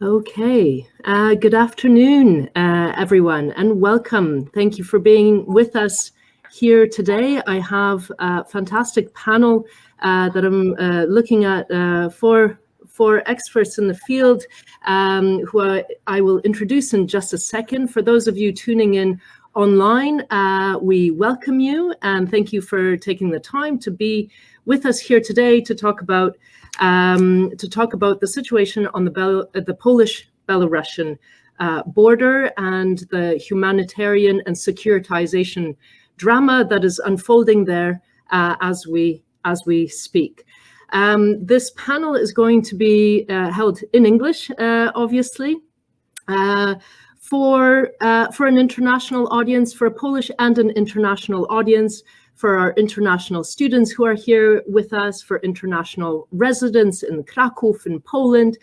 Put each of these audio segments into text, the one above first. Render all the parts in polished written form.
Okay, good afternoon, everyone, and welcome. Thank you for being with us here today. I have a fantastic panel that I'm looking at for experts in the field, who I will introduce in just a second. For those of you tuning in online, we welcome you and thank you for taking the time to be with us here today to talk about the situation on the Polish-Belarusian border and the humanitarian and securitization drama that is unfolding there as we speak. This panel is going to be held in English, obviously, for an international audience, for a Polish and an international audience, for our international students who are here with us, for international residents in Krakow in Poland,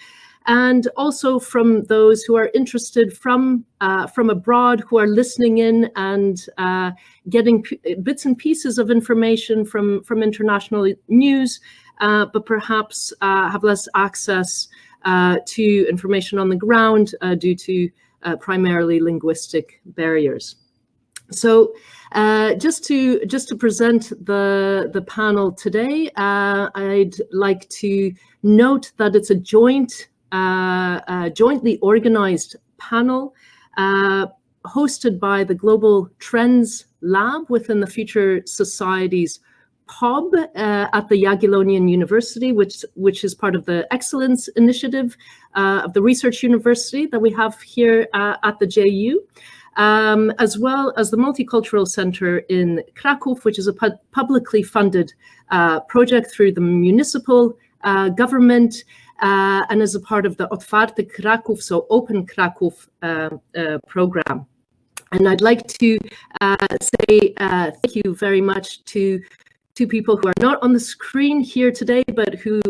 and also from those who are interested from abroad, who are listening in and getting bits and pieces of information from international news, but perhaps have less access to information on the ground due to primarily linguistic barriers. So just to present the panel today, I'd like to note that it's a jointly organized panel hosted by the Global Trends Lab within the FutureSocieties POB at the Jagiellonian University, which is part of the Excellence Initiative of the Research University that we have here at the JU. As well as the Multicultural Center in Krakow, which is a publicly funded project through the municipal government and as a part of the Otwarty Kraków, so Open Krakow program. And I'd like to say thank you very much to two people who are not on the screen here today, but who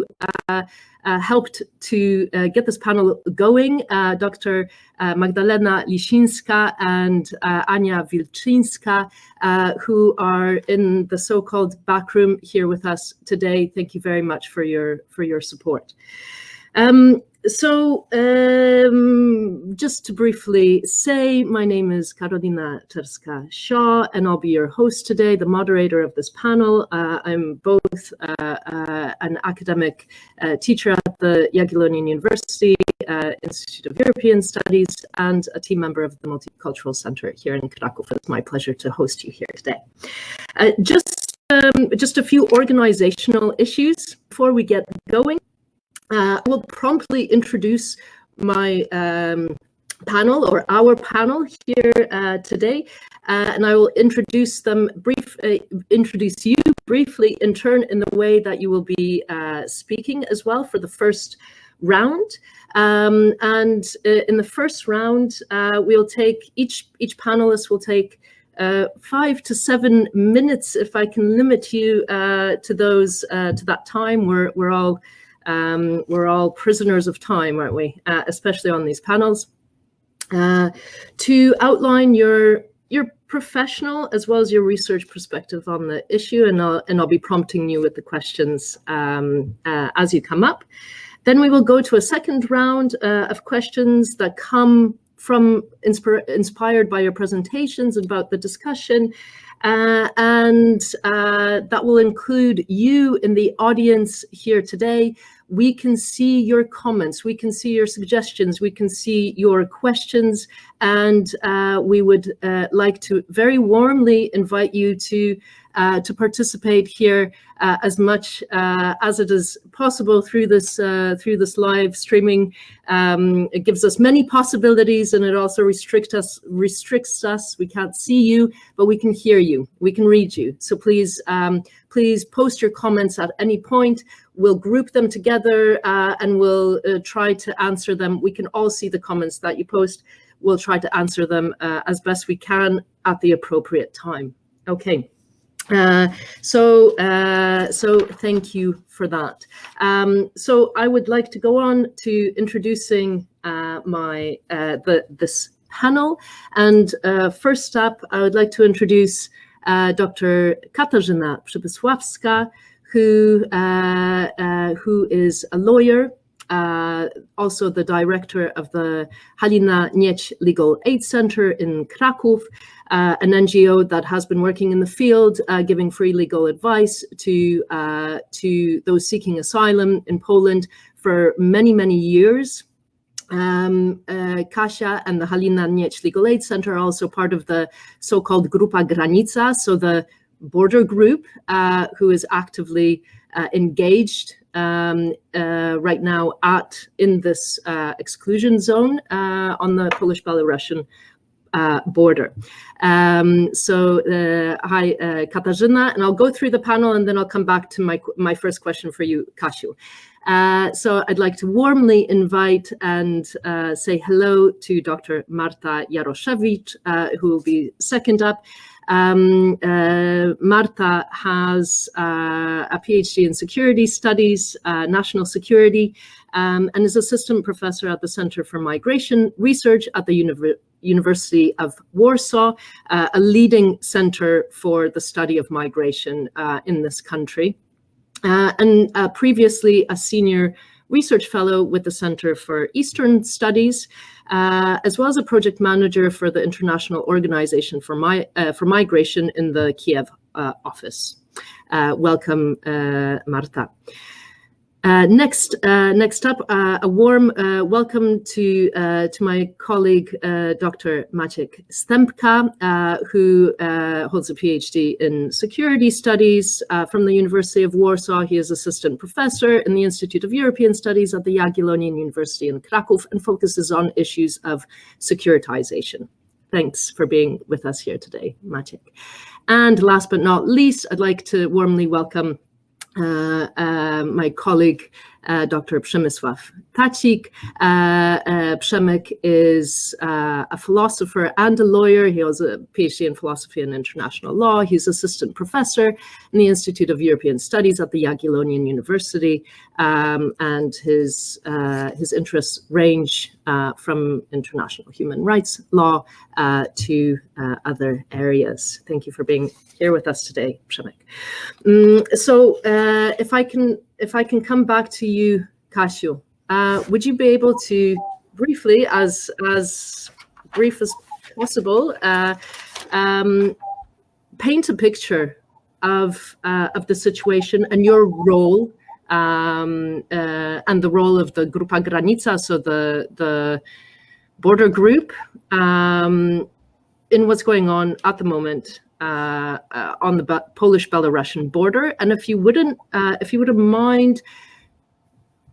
helped to get this panel going, Dr. Magdalena Lisińska and Ania Wilczyńska, who are in the so-called back room here with us today. Thank you very much for your support. Just to briefly say, my name is Katarzyna Przybysławska, and I'll be your host today, the moderator of this panel. I'm both an academic teacher at the Jagiellonian University Institute of European Studies and a team member of the Multicultural Center here in Krakow. It's my pleasure to host you here today. Just a few organizational issues before we get going. I will promptly introduce my panel, or our panel here today, and I will introduce you briefly in turn in the way that you will be speaking as well for the first round. And in the first round, we'll take each panelist will take 5 to 7 minutes, if I can limit you to that time. We're all prisoners of time, aren't we? Especially on these panels, to outline your professional as well as your research perspective on the issue, and I'll be prompting you with the questions as you come up. Then we will go to a second round of questions that come from inspired by your presentations about the discussion. And that will include you in the audience here today. We can see your comments, we can see your suggestions, we can see your questions, and we would like to very warmly invite you to participate here as much as it is possible through this live streaming. It gives us many possibilities, and it also restricts us. We can't see you, but we can hear you. We can read you. So please post your comments at any point. We'll group them together and we'll try to answer them. We can all see the comments that you post. We'll try to answer them as best we can at the appropriate time. Okay. So thank you for that. So I would like to go on to introducing this panel, and first up, I would like to introduce Dr. Katarzyna Przybysławska, who is a lawyer also the director of the Haliny Nieć Legal Aid Center in Krakow, an NGO that has been working in the field, giving free legal advice to those seeking asylum in Poland for many, many years. Kasia and the Haliny Nieć Legal Aid Center are also part of the so-called Grupy Granica, so the border group who is actively engaged right now in this exclusion zone on the Polish-Belarusian border. So hi, Katarzyna, and I'll go through the panel and then I'll come back to my first question for you, Kasiu. So I'd like to warmly invite and say hello to Dr. Marta Jaroszewicz, who will be second up. Marta has a PhD in security studies, national security, and is assistant professor at the Center for Migration Research at the University of Warsaw, a leading center for the study of migration in this country, and previously a senior research fellow with the Center for Eastern Studies, as well as a project manager for the International Organization for Migration in the Kiev office. Welcome, Marta. Next up, a warm welcome to my colleague, Dr. Maciej Stępka, who holds a PhD in security studies from the University of Warsaw. He is assistant professor in the Institute of European Studies at the Jagiellonian University in Krakow and focuses on issues of securitization. Thanks for being with us here today, Maciej. And last but not least, I'd like to warmly welcome my colleague, Dr. Przemysław Tacik. Przemek is a philosopher and a lawyer. He has a PhD in philosophy and international law. He's assistant professor in the Institute of European Studies at the Jagiellonian University, and his interests range from international human rights law to other areas. Thank you for being here with us today, Przemek. So if I can come back to you, Kasiu, would you be able to briefly, as brief as possible, paint a picture of the situation and your role and the role of the Grupy Granica, so the border group, in what's going on at the moment on the Polish-Belarusian border, and if you wouldn't mind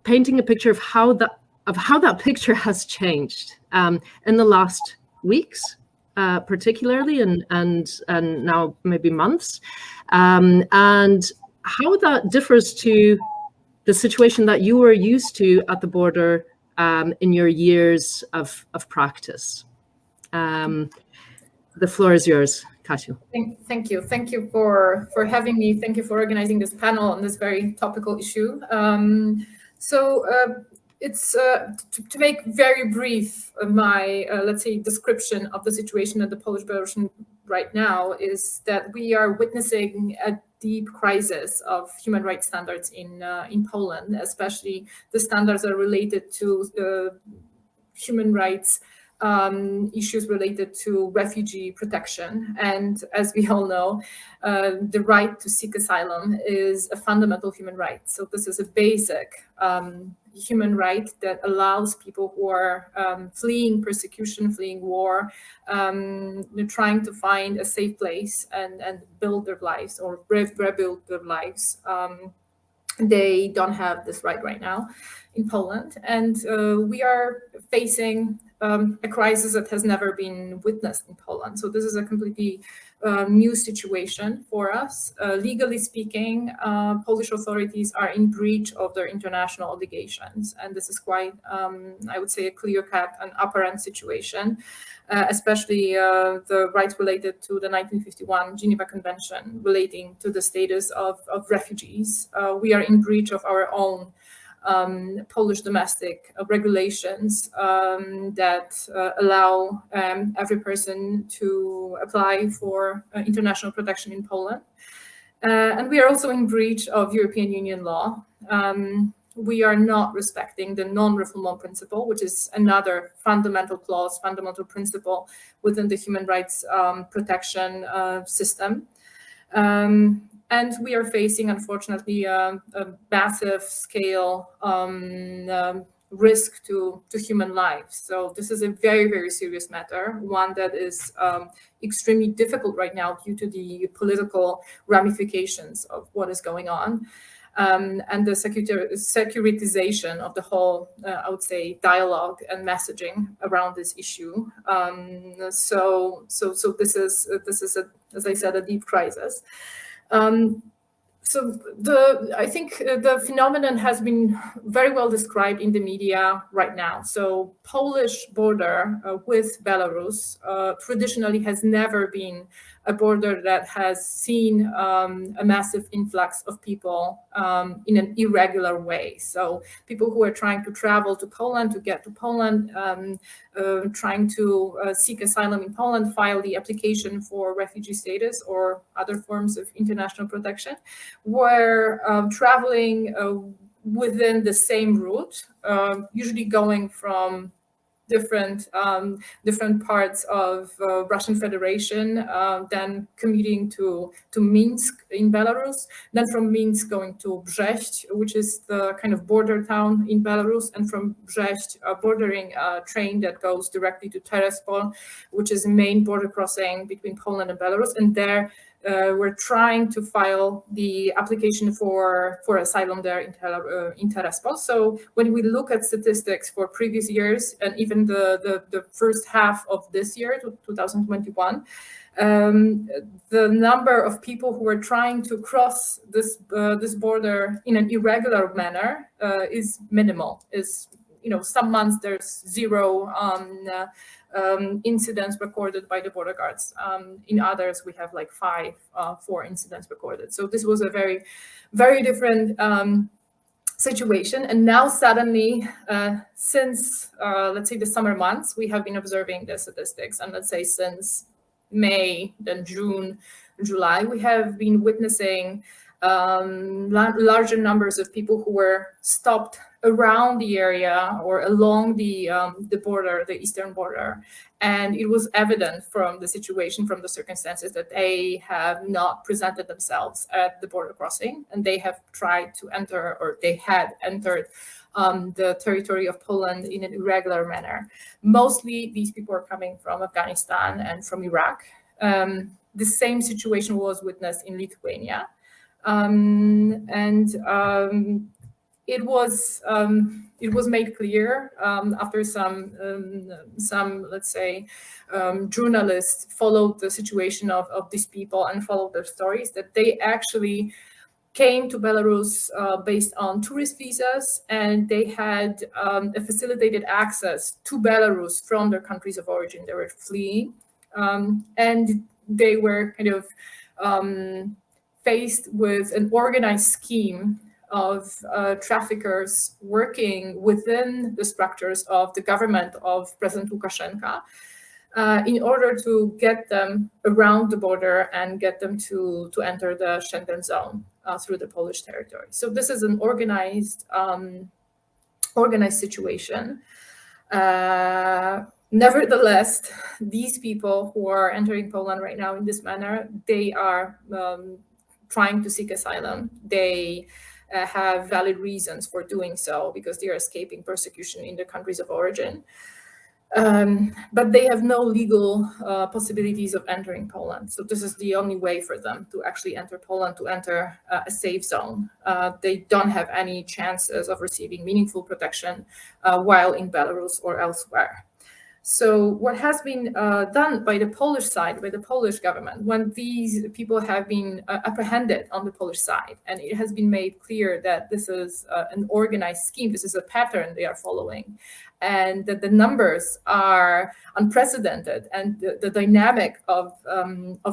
painting a picture of how that picture has changed in the last weeks, particularly, and now maybe months, and how that differs to the situation that you were used to at the border in your years of practice. The floor is yours, Kasiu. Thank you for having me. Thank you for organizing this panel on this very topical issue. It's to make very brief my let's say description of the situation at the Polish-Belarusian right now is that we are witnessing a deep crisis of human rights standards in Poland, especially the standards are related to human rights issues related to refugee protection. And as we all know, the right to seek asylum is a fundamental human right. So this is a basic human right that allows people who are fleeing persecution, fleeing war, trying to find a safe place and build their lives or rebuild their lives. They don't have this right now in Poland. And we are facing a crisis that has never been witnessed in Poland. So this is a completely new situation for us. Legally speaking, Polish authorities are in breach of their international obligations. And this is quite, I would say, a clear-cut and apparent situation, especially the rights related to the 1951 Geneva Convention relating to the status of refugees. We are in breach of our own Polish domestic regulations that allow every person to apply for international protection in Poland. And we are also in breach of European Union law. we are not respecting the non-refoulement principle, which is another fundamental clause, fundamental principle within the human rights protection system. And we are facing, unfortunately, a massive scale risk to human lives. So this is a very, very serious matter, one that is extremely difficult right now due to the political ramifications of what is going on. And the securitization of the whole, I would say, dialogue and messaging around this issue. So this is as I said, a deep crisis. So I think the phenomenon has been very well described in the media right now. So Polish border with Belarus traditionally has never been a border that has seen a massive influx of people in an irregular way. So people who are trying to travel to Poland, to get to Poland, trying to seek asylum in Poland, file the application for refugee status or other forms of international protection, were traveling within the same route, usually going from different parts of Russian Federation, then commuting to Minsk in Belarus, then from Minsk going to Brześć, which is the kind of border town in Belarus, and from Brześć bordering a train that goes directly to Terespol, which is the main border crossing between Poland and Belarus, and there we're trying to file the application for asylum there in Terespol. So when we look at statistics for previous years and even the first half of this year, 2021, the number of people who are trying to cross this border in an irregular manner is minimal. Some months there's zero incidents recorded by the border guards. In others, we have like 4 incidents recorded. So this was a very, very different situation. And now suddenly, since, let's say, the summer months, we have been observing the statistics. And let's say since May, then June, July, we have been witnessing larger numbers of people who were stopped around the area or along the border, the eastern border. And it was evident from the situation, from the circumstances, that they have not presented themselves at the border crossing, and they have tried to enter, or they had entered the territory of Poland in an irregular manner. Mostly these people are coming from Afghanistan and from Iraq. The same situation was witnessed in Lithuania. It was made clear after some let's say journalists followed the situation of these people and followed their stories, that they actually came to Belarus based on tourist visas, and they had a facilitated access to Belarus from their countries of origin. They were fleeing, and they were kind of faced with an organized scheme of traffickers working within the structures of the government of President Lukashenko in order to get them around the border and get them to enter the Schengen zone through the Polish territory. So this is an organized situation. Nevertheless, these people who are entering Poland right now in this manner, they are trying to seek asylum. They have valid reasons for doing so because they are escaping persecution in their countries of origin. But they have no legal possibilities of entering Poland. So this is the only way for them to actually enter Poland, to enter a safe zone. They don't have any chances of receiving meaningful protection while in Belarus or elsewhere. So what has been done by the Polish side, by the Polish government, when these people have been apprehended on the Polish side, and it has been made clear that this is an organized scheme, this is a pattern they are following, and that the numbers are unprecedented, and the dynamic of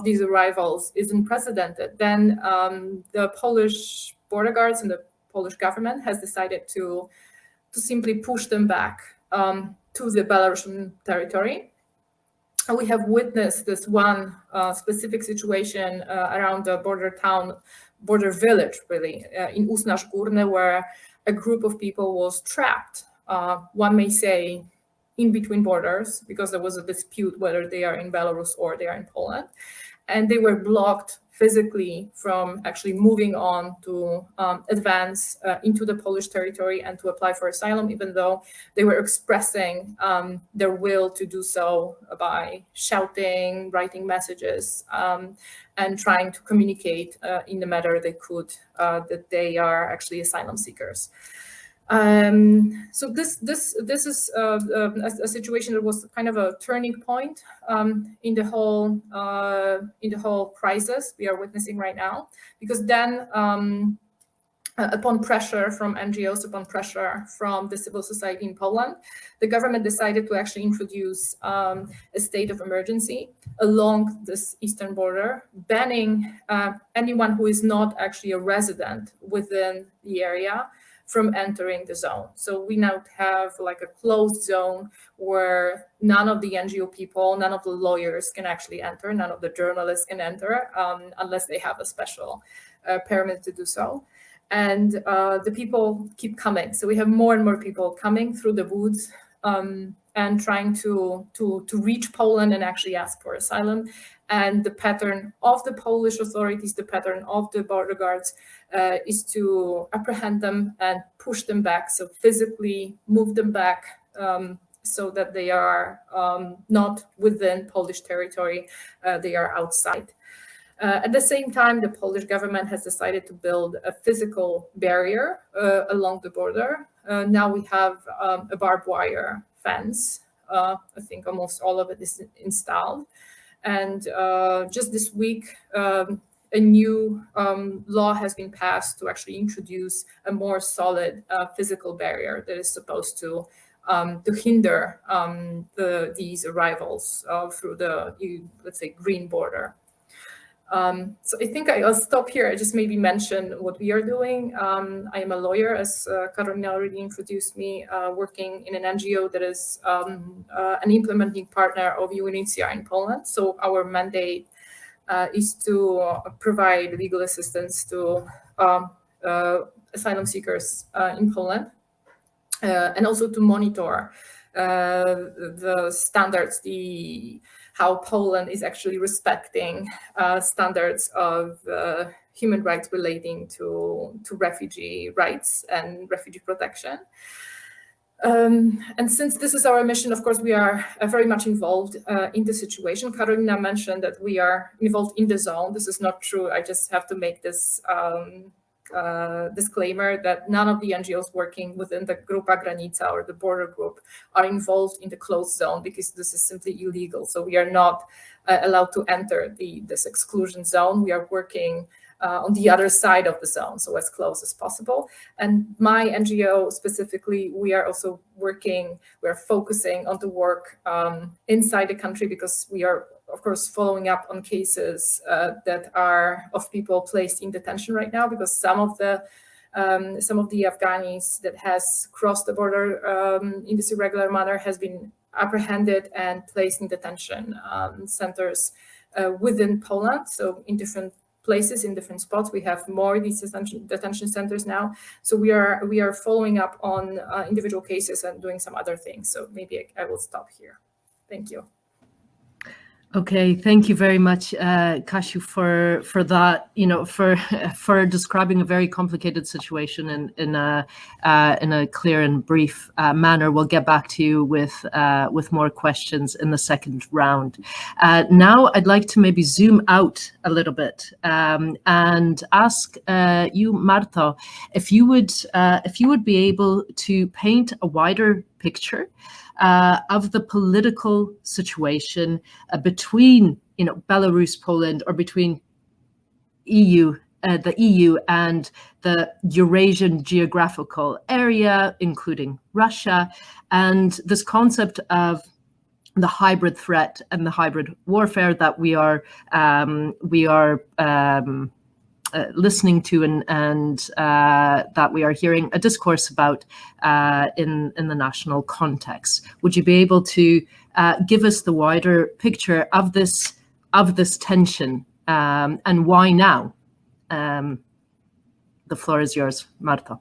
these arrivals is unprecedented, then the Polish border guards and the Polish government has decided to simply push them back to the Belarusian territory. And we have witnessed this one specific situation around the border town, border village, really, in Usnarz Górny, where a group of people was trapped, one may say, in between borders, because there was a dispute whether they are in Belarus or they are in Poland, and they were blocked physically from actually moving on to advance into the Polish territory and to apply for asylum, even though they were expressing their will to do so by shouting, writing messages, and trying to communicate in the manner they could that they are actually asylum seekers. So this is a situation that was kind of a turning point in the whole crisis we are witnessing right now, because then upon pressure from NGOs, upon pressure from the civil society in Poland, the government decided to actually introduce a state of emergency along this eastern border, banning anyone who is not actually a resident within the area from entering the zone. So we now have like a closed zone where none of the NGO people, none of the lawyers can actually enter, none of the journalists can enter unless they have a special permit to do so. And the people keep coming. So we have more and more people coming through the woods and trying to reach Poland and actually ask for asylum. And the pattern of the Polish authorities, the pattern of the border guards is to apprehend them and push them back. So physically move them back so that they are not within Polish territory, they are outside. At the same time, the Polish government has decided to build a physical barrier along the border. Now we have a barbed wire fence. I think almost all of it is installed. And just this week, a new law has been passed to actually introduce a more solid physical barrier that is supposed to hinder these arrivals through the, let's say, green border. So I think I'll stop here. I just maybe mention what we are doing. I am a lawyer, as Katarzyna already introduced me, working in an NGO that is an implementing partner of UNHCR in Poland. So our mandate is to provide legal assistance to asylum seekers in Poland, and also to monitor the standards, how Poland is actually respecting standards of human rights relating to refugee rights and refugee protection. And since this is our mission, of course, we are very much involved in the situation. Katarzyna mentioned that we are involved in the zone. This is not true. I just have to make this disclaimer that none of the NGOs working within the Grupy Granica or the border group are involved in the closed zone, because this is simply illegal. So we are not allowed to enter this exclusion zone. We are working on the other side of the zone, so as close as possible. And my NGO specifically, we are also working, we're focusing on the work inside the country, because we are, of course, following up on cases that are of people placed in detention right now, because some of the Afghanis that has crossed the border in this irregular manner has been apprehended and placed in detention centers within Poland. So in different places, in different spots, we have more of these detention centers now. So we are following up on individual cases and doing some other things. So maybe I will stop here. Thank you. Okay, thank you very much, Kasiu, for that. For describing a very complicated situation in a clear and brief manner. We'll get back to you with more questions in the second round. Now, I'd like to maybe zoom out a little bit and ask you, Marta, if you would be able to paint a wider picture of the political situation between, Belarus, Poland, or between the EU and the Eurasian geographical area, including Russia, and this concept of the hybrid threat and the hybrid warfare that we are listening to and that we are hearing a discourse about in the national context. Would you be able to give us the wider picture of this tension and why now? The floor is yours, Marta.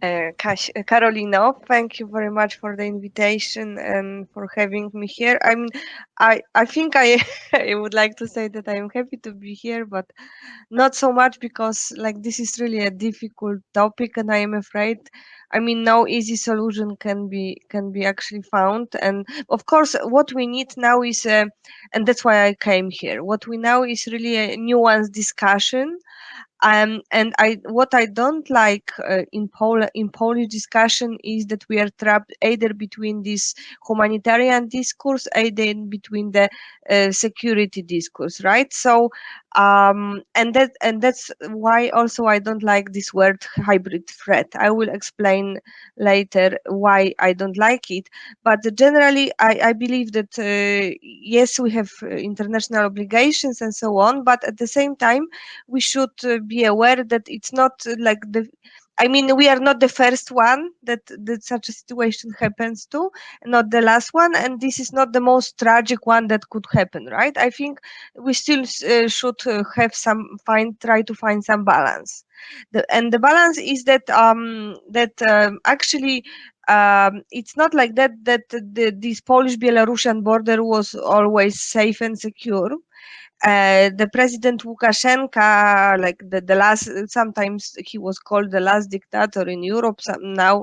Karolino, thank you very much for the invitation and for having me here. I mean, I think I would like to say that I am happy to be here, but not so much because like this is really a difficult topic, and I am afraid, I mean, no easy solution can be actually found. And of course, what we need now is, and that's why I came here. What we now is really a nuanced discussion. And what I don't like in Polish discussion is that we are trapped either between this humanitarian discourse, either between the security discourse, right? So and that's why also I don't like this word hybrid threat. I will explain later why I don't like it. But generally, I believe that yes, we have international obligations and so on, but at the same time, we should be aware that it's not like I mean, we are not the first one that such a situation happens to, not the last one, and this is not the most tragic one that could happen, right? I think we still should have try to find some balance. And the balance is that actually it's not like that this Polish-Belarusian border was always safe and secure. The President Lukashenko, like the last, sometimes he was called the last dictator in Europe. Now,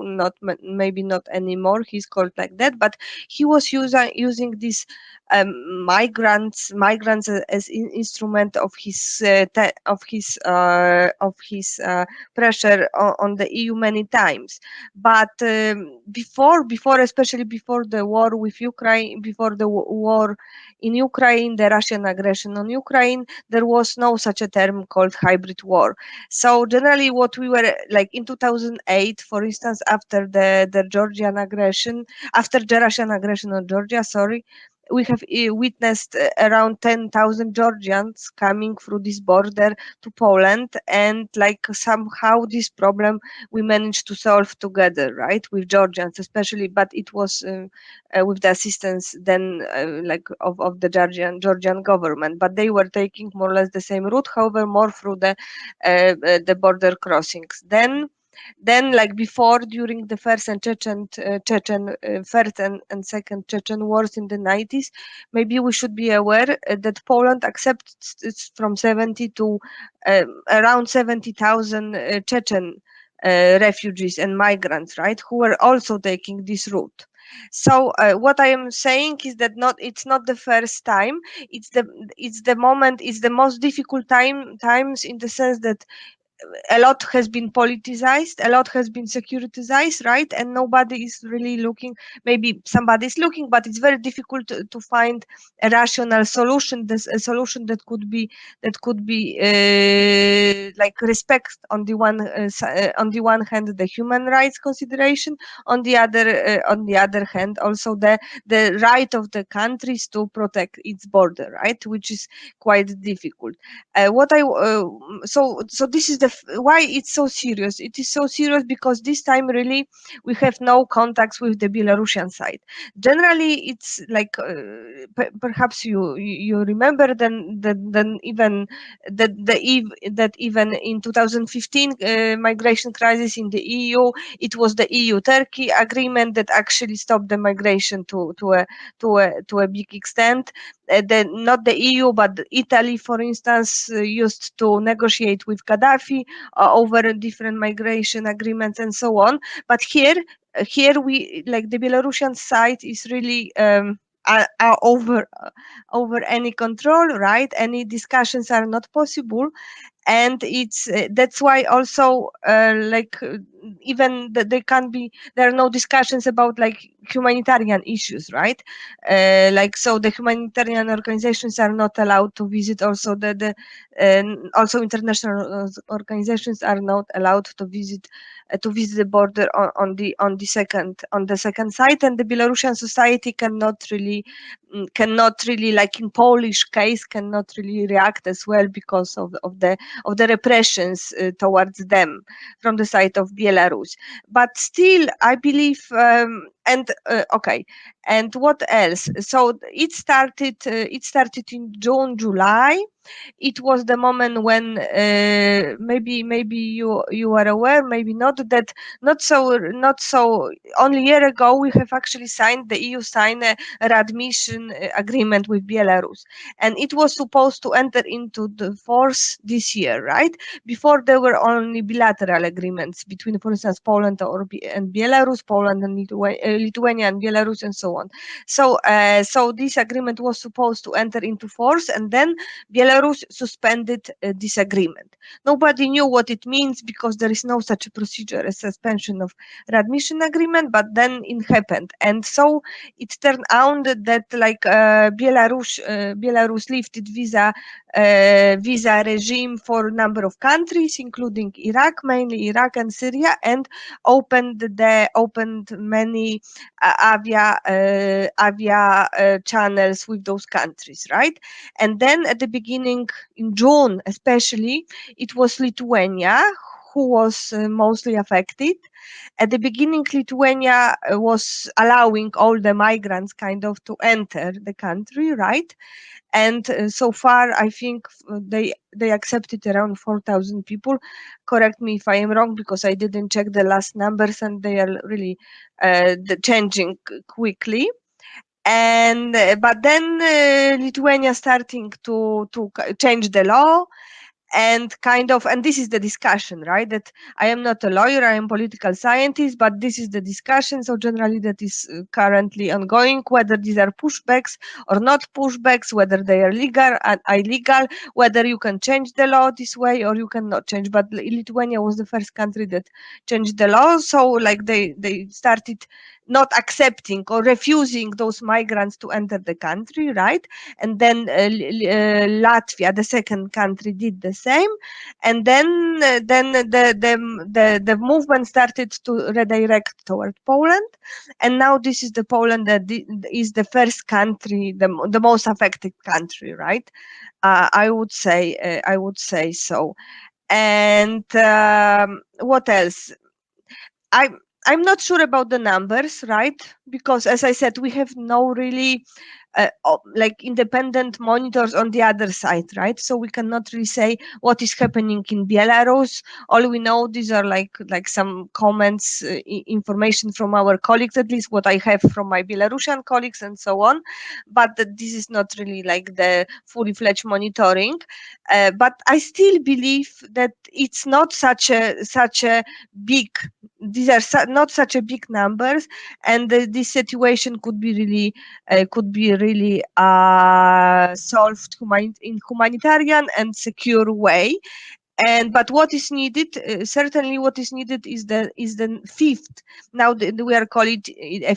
maybe not anymore. He's called like that, but he was using these migrants as instrument of his pressure on the EU many times. But before, especially before the war with Ukraine, before the war in Ukraine, the Russian aggression on Ukraine, there was no such a term called hybrid war. So generally what we were like in 2008, for instance, after the Georgian aggression, after the Russian aggression on Georgia, sorry, we have witnessed around 10,000 Georgians coming through this border to Poland, and like somehow this problem we managed to solve together, right, with Georgians especially, but it was with the assistance then like of the Georgian government, but they were taking more or less the same route, however more through the border crossings. Then like before, during the first and first and second Chechen wars in the 90s, maybe we should be aware that Poland accepts from 70 to around 70,000 Chechen refugees and migrants, right, who were also taking this route. So what I am saying is that it's not the first time. It's the moment. It's the most difficult times in the sense that a lot has been politicized, a lot has been securitized, right? And nobody is really looking. Maybe somebody is looking, but it's very difficult to find a rational solution. There's a solution that could be like respect on the one hand the human rights consideration, on the other hand also the right of the countries to protect its border, right? Which is quite difficult. So this is why it's so serious. It is so serious because this time really we have no contacts with the Belarusian side. Generally, it's like perhaps you remember then even that even in 2015 migration crisis in the EU, it was the EU-Turkey agreement that actually stopped the migration to a big extent. Not the EU, but Italy, for instance, used to negotiate with Gaddafi over different migration agreements and so on. But here we, like the Belarusian side is really are over any control, right? Any discussions are not possible. And it's that's why also even there are no discussions about like humanitarian issues, right? So the humanitarian organizations are not allowed to visit. Also also international organizations are not allowed to visit the border on the second side, and the Belarusian society cannot really, like in Polish case, cannot really react as well because of the repressions towards them from the side of Belarus. But still, I believe okay, and what else? So it started in June, July. It was the moment when maybe you are aware, maybe not, that not so only a year ago we have actually signed, the EU signed a readmission agreement with Belarus, and it was supposed to enter into the force this year, right? Before there were only bilateral agreements between, for instance, Poland and Belarus, Poland and Lithuania and Belarus, and so on. So so this agreement was supposed to enter into force, and then Belarus suspended this agreement. Nobody knew what it means because there is no such a procedure as suspension of readmission agreement, but then it happened. And so it turned out that like Belarus lifted visa regime for a number of countries, including Iraq, mainly Iraq and Syria, and opened many avia channels with those countries, right? And then at the beginning, in June especially, it was Lithuania who was mostly affected. At the beginning, Lithuania was allowing all the migrants kind of to enter the country, right? And so far, I think they accepted around 4,000 people. Correct me if I am wrong, because I didn't check the last numbers, and they are really changing quickly. And but then Lithuania starting to change the law, and this is the discussion, right? That I am not a lawyer, I am a political scientist, but this is the discussion. So generally that is currently ongoing, whether these are pushbacks or not pushbacks, whether they are legal and illegal, whether you can change the law this way or you cannot change. But Lithuania was the first country that changed the law. So like they started not accepting or refusing those migrants to enter the country, right? And then Latvia, the second country, did the same, and then the movement started to redirect toward Poland, and now this is the Poland that is the first country, the most affected country, right? I would say so. And what else? I'm not sure about the numbers, right? Because as I said, we have no really like independent monitors on the other side, right? So we cannot really say what is happening in Belarus. All we know, these are like some comments, information from our colleagues, at least what I have from my Belarusian colleagues and so on. But this is not really like the fully fledged monitoring. But I still believe that it's not such a big. These are not such a big numbers, and this situation could be really solved in humanitarian and secure way. But what is needed, certainly what is needed is the fifth. Now we are calling it a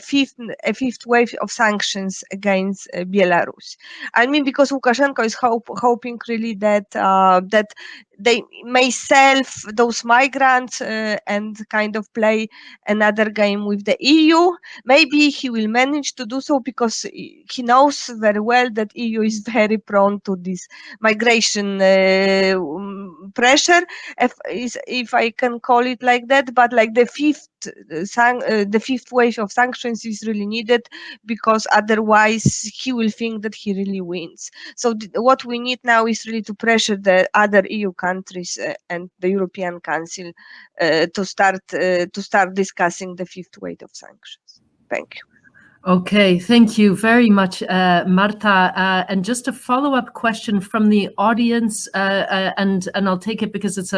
fifth wave of sanctions against Belarus. I mean, because Lukashenko is hoping really that they may sell those migrants and kind of play another game with the EU. Maybe he will manage to do so because he knows very well that EU is very prone to this migration pressure, if I can call it like that. But like the fifth wave of sanctions is really needed, because otherwise he will think that he really wins. So what we need now is really to pressure the other EU countries and the European Council to start discussing the fifth wave of sanctions. Thank you. Okay, thank you very much, Marta. And just a follow-up question from the audience, and I'll take it because it's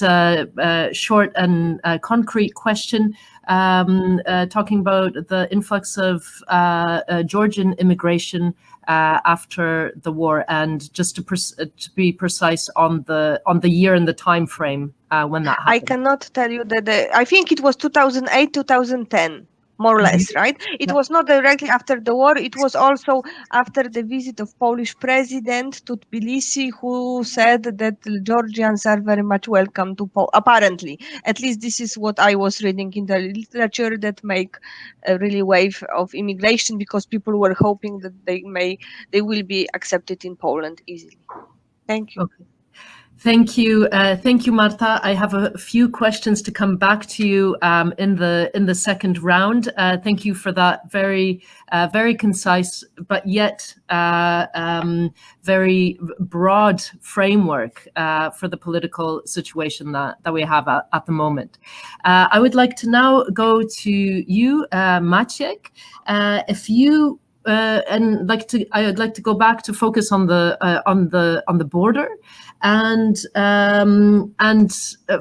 a short and concrete question, talking about the influx of Georgian immigration after the war, and just to be precise on the year and the time frame when that happened. I cannot tell you that. I think it was 2008, 2010. More or less, right? It was not directly after the war. It was also after the visit of Polish president to Tbilisi, who said that Georgians are very much welcome to apparently. At least this is what I was reading in the literature, that make a really wave of immigration, because people were hoping that they will be accepted in Poland easily. Thank you. Okay. Thank you, Marta. I have a few questions to come back to you in the second round. Thank you for that very concise, but yet very broad framework for the political situation that we have at the moment. I would like to now go to you, Maciej. If you and I'd like to go back to focus on the border and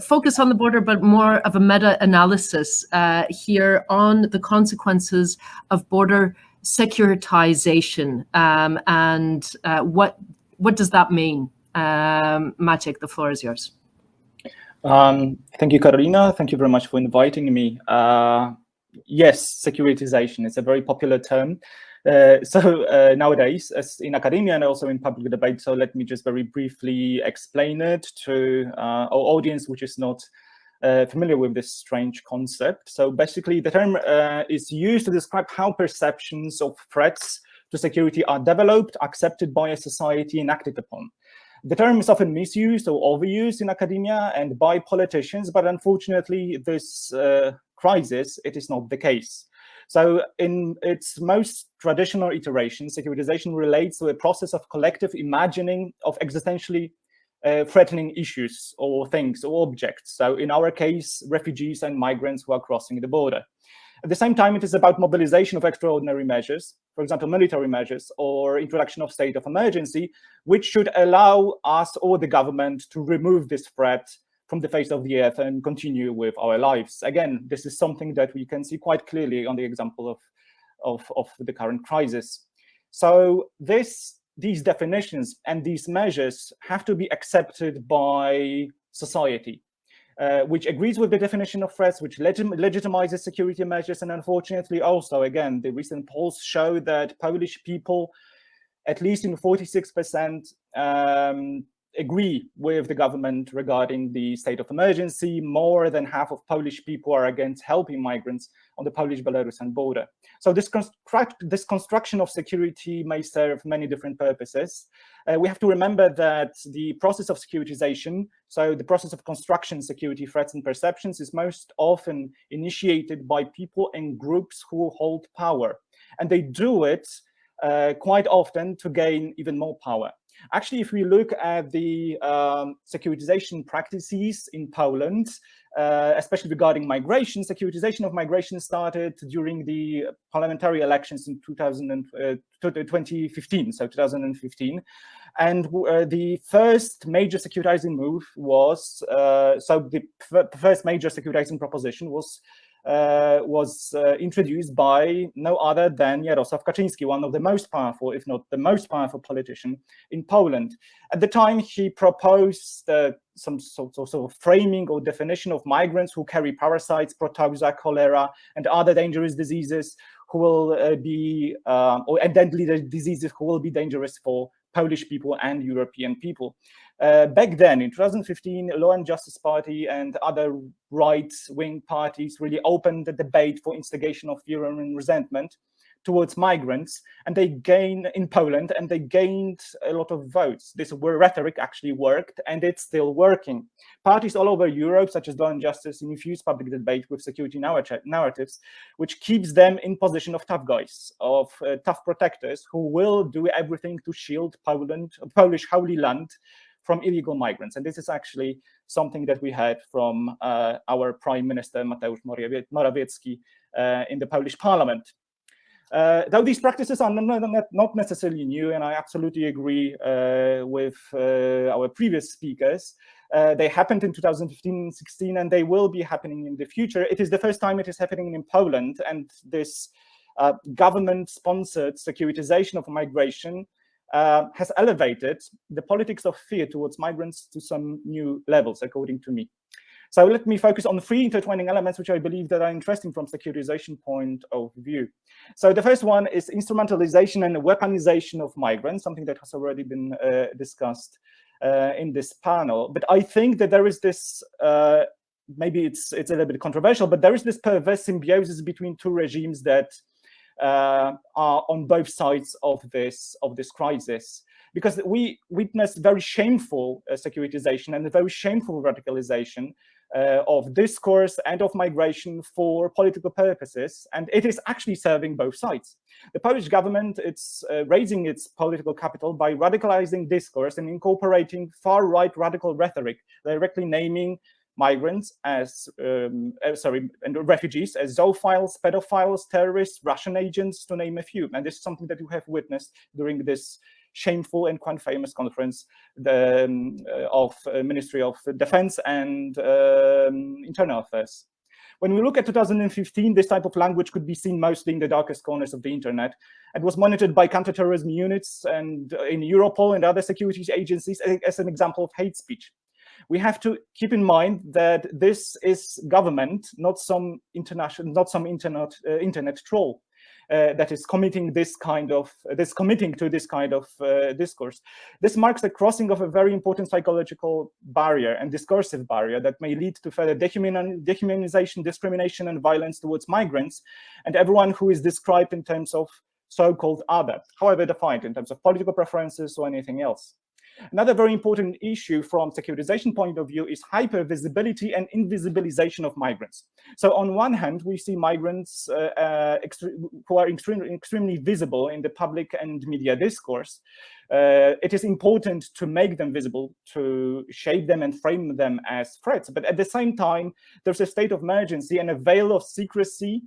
focus on the border, but more of a meta-analysis here on the consequences of border securitization and what does that mean? Maciej, the floor is yours. Thank you, Katarzyna. Thank you very much for inviting me. Yes, securitization is a very popular term. Nowadays, as in academia and also in public debate, so let me just very briefly explain it to our audience, which is not familiar with this strange concept. So basically, the term is used to describe how perceptions of threats to security are developed, accepted by a society, and acted upon. The term is often misused or overused in academia and by politicians, but unfortunately, this crisis, it is not the case. So in its most traditional iteration, securitization relates to a process of collective imagining of existentially threatening issues or things or objects. So in our case, refugees and migrants who are crossing the border. At the same time, it is about mobilization of extraordinary measures, for example, military measures or introduction of state of emergency, which should allow us or the government to remove this threat from the face of the earth and continue with our lives. Again, this is something that we can see quite clearly on the example of the current crisis. So these definitions and these measures have to be accepted by society, which agrees with the definition of threats, which legitimizes security measures. And unfortunately, also, again, the recent polls show that Polish people, at least in 46%, agree with the government regarding the state of emergency. More than half of Polish people are against helping migrants on the Polish-Belarusian border. So this construction of security may serve many different purposes. We have to remember that the process of securitization, so the process of construction security threats and perceptions, is most often initiated by people and groups who hold power. And they do it quite often to gain even more power. Actually, if we look at the securitization practices in Poland, especially regarding migration, securitization of migration started during the parliamentary elections in 2015, so 2015. And the first major securitizing move was, the first major securitizing proposition was introduced by no other than Jarosław Kaczyński, one of the most powerful, if not the most powerful politician in Poland. At the time, he proposed some sort of framing or definition of migrants who carry parasites, protozoa, cholera, and other dangerous diseases who will be, and deadly diseases who will be dangerous for Polish people and European people. Back then, in 2015, Law and Justice Party and other right-wing parties really opened the debate for instigation of fear and resentment towards migrants, and they gained in Poland, and they gained a lot of votes. This rhetoric actually worked, and it's still working. Parties all over Europe, such as Law and Justice, infuse public debate with security narratives, which keeps them in position of tough guys, of tough protectors who will do everything to shield Polish Holy Land from illegal migrants. And this is actually something that we heard from our Prime Minister, Mateusz Morawiecki, in the Polish Parliament. Though these practices are not necessarily new, and I absolutely agree with our previous speakers, they happened in 2015-16, and they will be happening in the future. It is the first time it is happening in Poland, and this government-sponsored securitization of migration has elevated the politics of fear towards migrants to some new levels, according to me. So let me focus on 3 intertwining elements, which I believe that are interesting from securitization point of view. So the first one is instrumentalization and weaponization of migrants, something that has already been discussed in this panel. But I think that there is this, maybe it's a little bit controversial, but there is this perverse symbiosis between two regimes that are on both sides of this crisis. because we witnessed very shameful securitization and a very shameful radicalization of discourse and of migration for political purposes, and it is actually serving both sides. The Polish government, it's raising its political capital by radicalizing discourse and incorporating far-right radical rhetoric, directly naming migrants as, and refugees as zoophiles, pedophiles, terrorists, Russian agents, to name a few. And this is something that you have witnessed during this shameful and quite famous conference of Ministry of Defense and Internal Affairs. When we look at 2015, this type of language could be seen mostly in the darkest corners of the internet and was monitored by counterterrorism units and in Europol and other security agencies as an example of hate speech. We have to keep in mind that this is government, not some internet troll that is committing to this kind of discourse. This marks the crossing of a very important psychological barrier and discursive barrier that may lead to further dehumanization, discrimination, and violence towards migrants and everyone who is described in terms of so-called other, however defined, in terms of political preferences or anything else. Another very important issue from securitization point of view is hypervisibility and invisibilization of migrants. So on one hand, we see migrants who are extremely visible in the public and media discourse. It is important to make them visible, to shape them and frame them as threats. But at the same time, there's a state of emergency and a veil of secrecy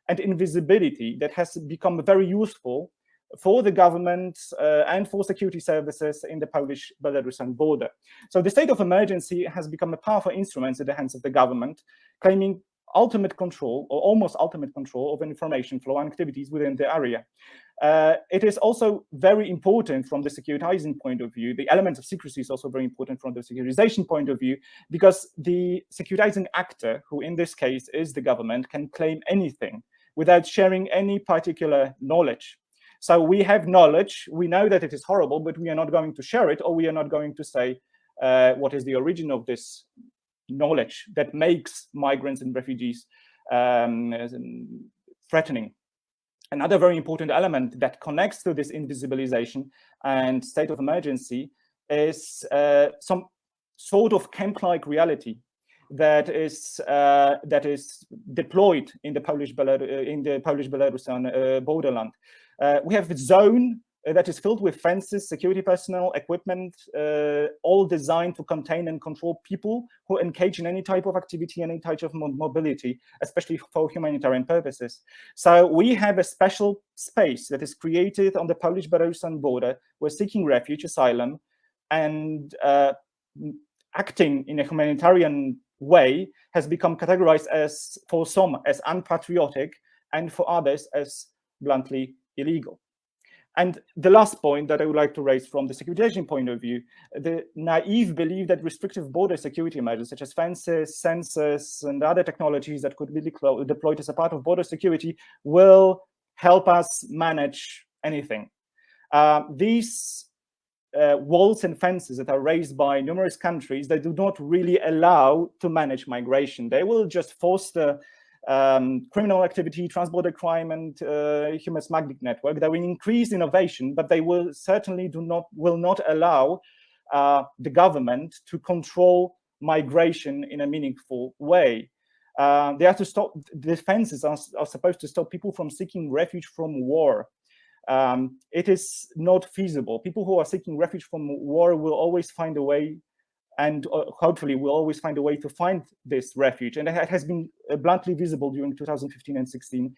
and invisibility that has become very useful for the government and for security services in the Polish-Belarusian border. So the state of emergency has become a powerful instrument in the hands of the government, claiming ultimate control or almost ultimate control of information flow and activities within the area. It is also very important from the securitizing point of view. The element of secrecy is also very important from the securitization point of view, because the securitizing actor, who in this case is the government, can claim anything without sharing any particular knowledge. So we have knowledge, we know that it is horrible, but we are not going to share it, or we are not going to say what is the origin of this knowledge that makes migrants and refugees threatening. Another very important element that connects to this invisibilization and state of emergency is some sort of camp-like reality that is deployed in the Polish-Belarusian borderland. We have a zone that is filled with fences, security personnel, equipment, all designed to contain and control people who engage in any type of activity, any type of mobility, especially for humanitarian purposes. So we have a special space that is created on the Polish-Belarusian border where seeking refuge, asylum, and acting in a humanitarian way has become categorized as, for some, as unpatriotic, and for others as bluntly illegal. And the last point that I would like to raise from the securitization point of view, the naive belief that restrictive border security measures such as fences, sensors, and other technologies that could be deployed as a part of border security will help us manage anything. These walls and fences that are raised by numerous countries, they do not really allow to manage migration. They will just foster criminal activity, transborder crime, and human smuggling network. They will increase innovation, but they will certainly will not allow the government to control migration in a meaningful way. They have to stop. The fences are supposed to stop people from seeking refuge from war. It is not feasible. People who are seeking refuge from war will always find a way, and hopefully will always find a way to find this refuge. And it has been bluntly visible during 2015 and 16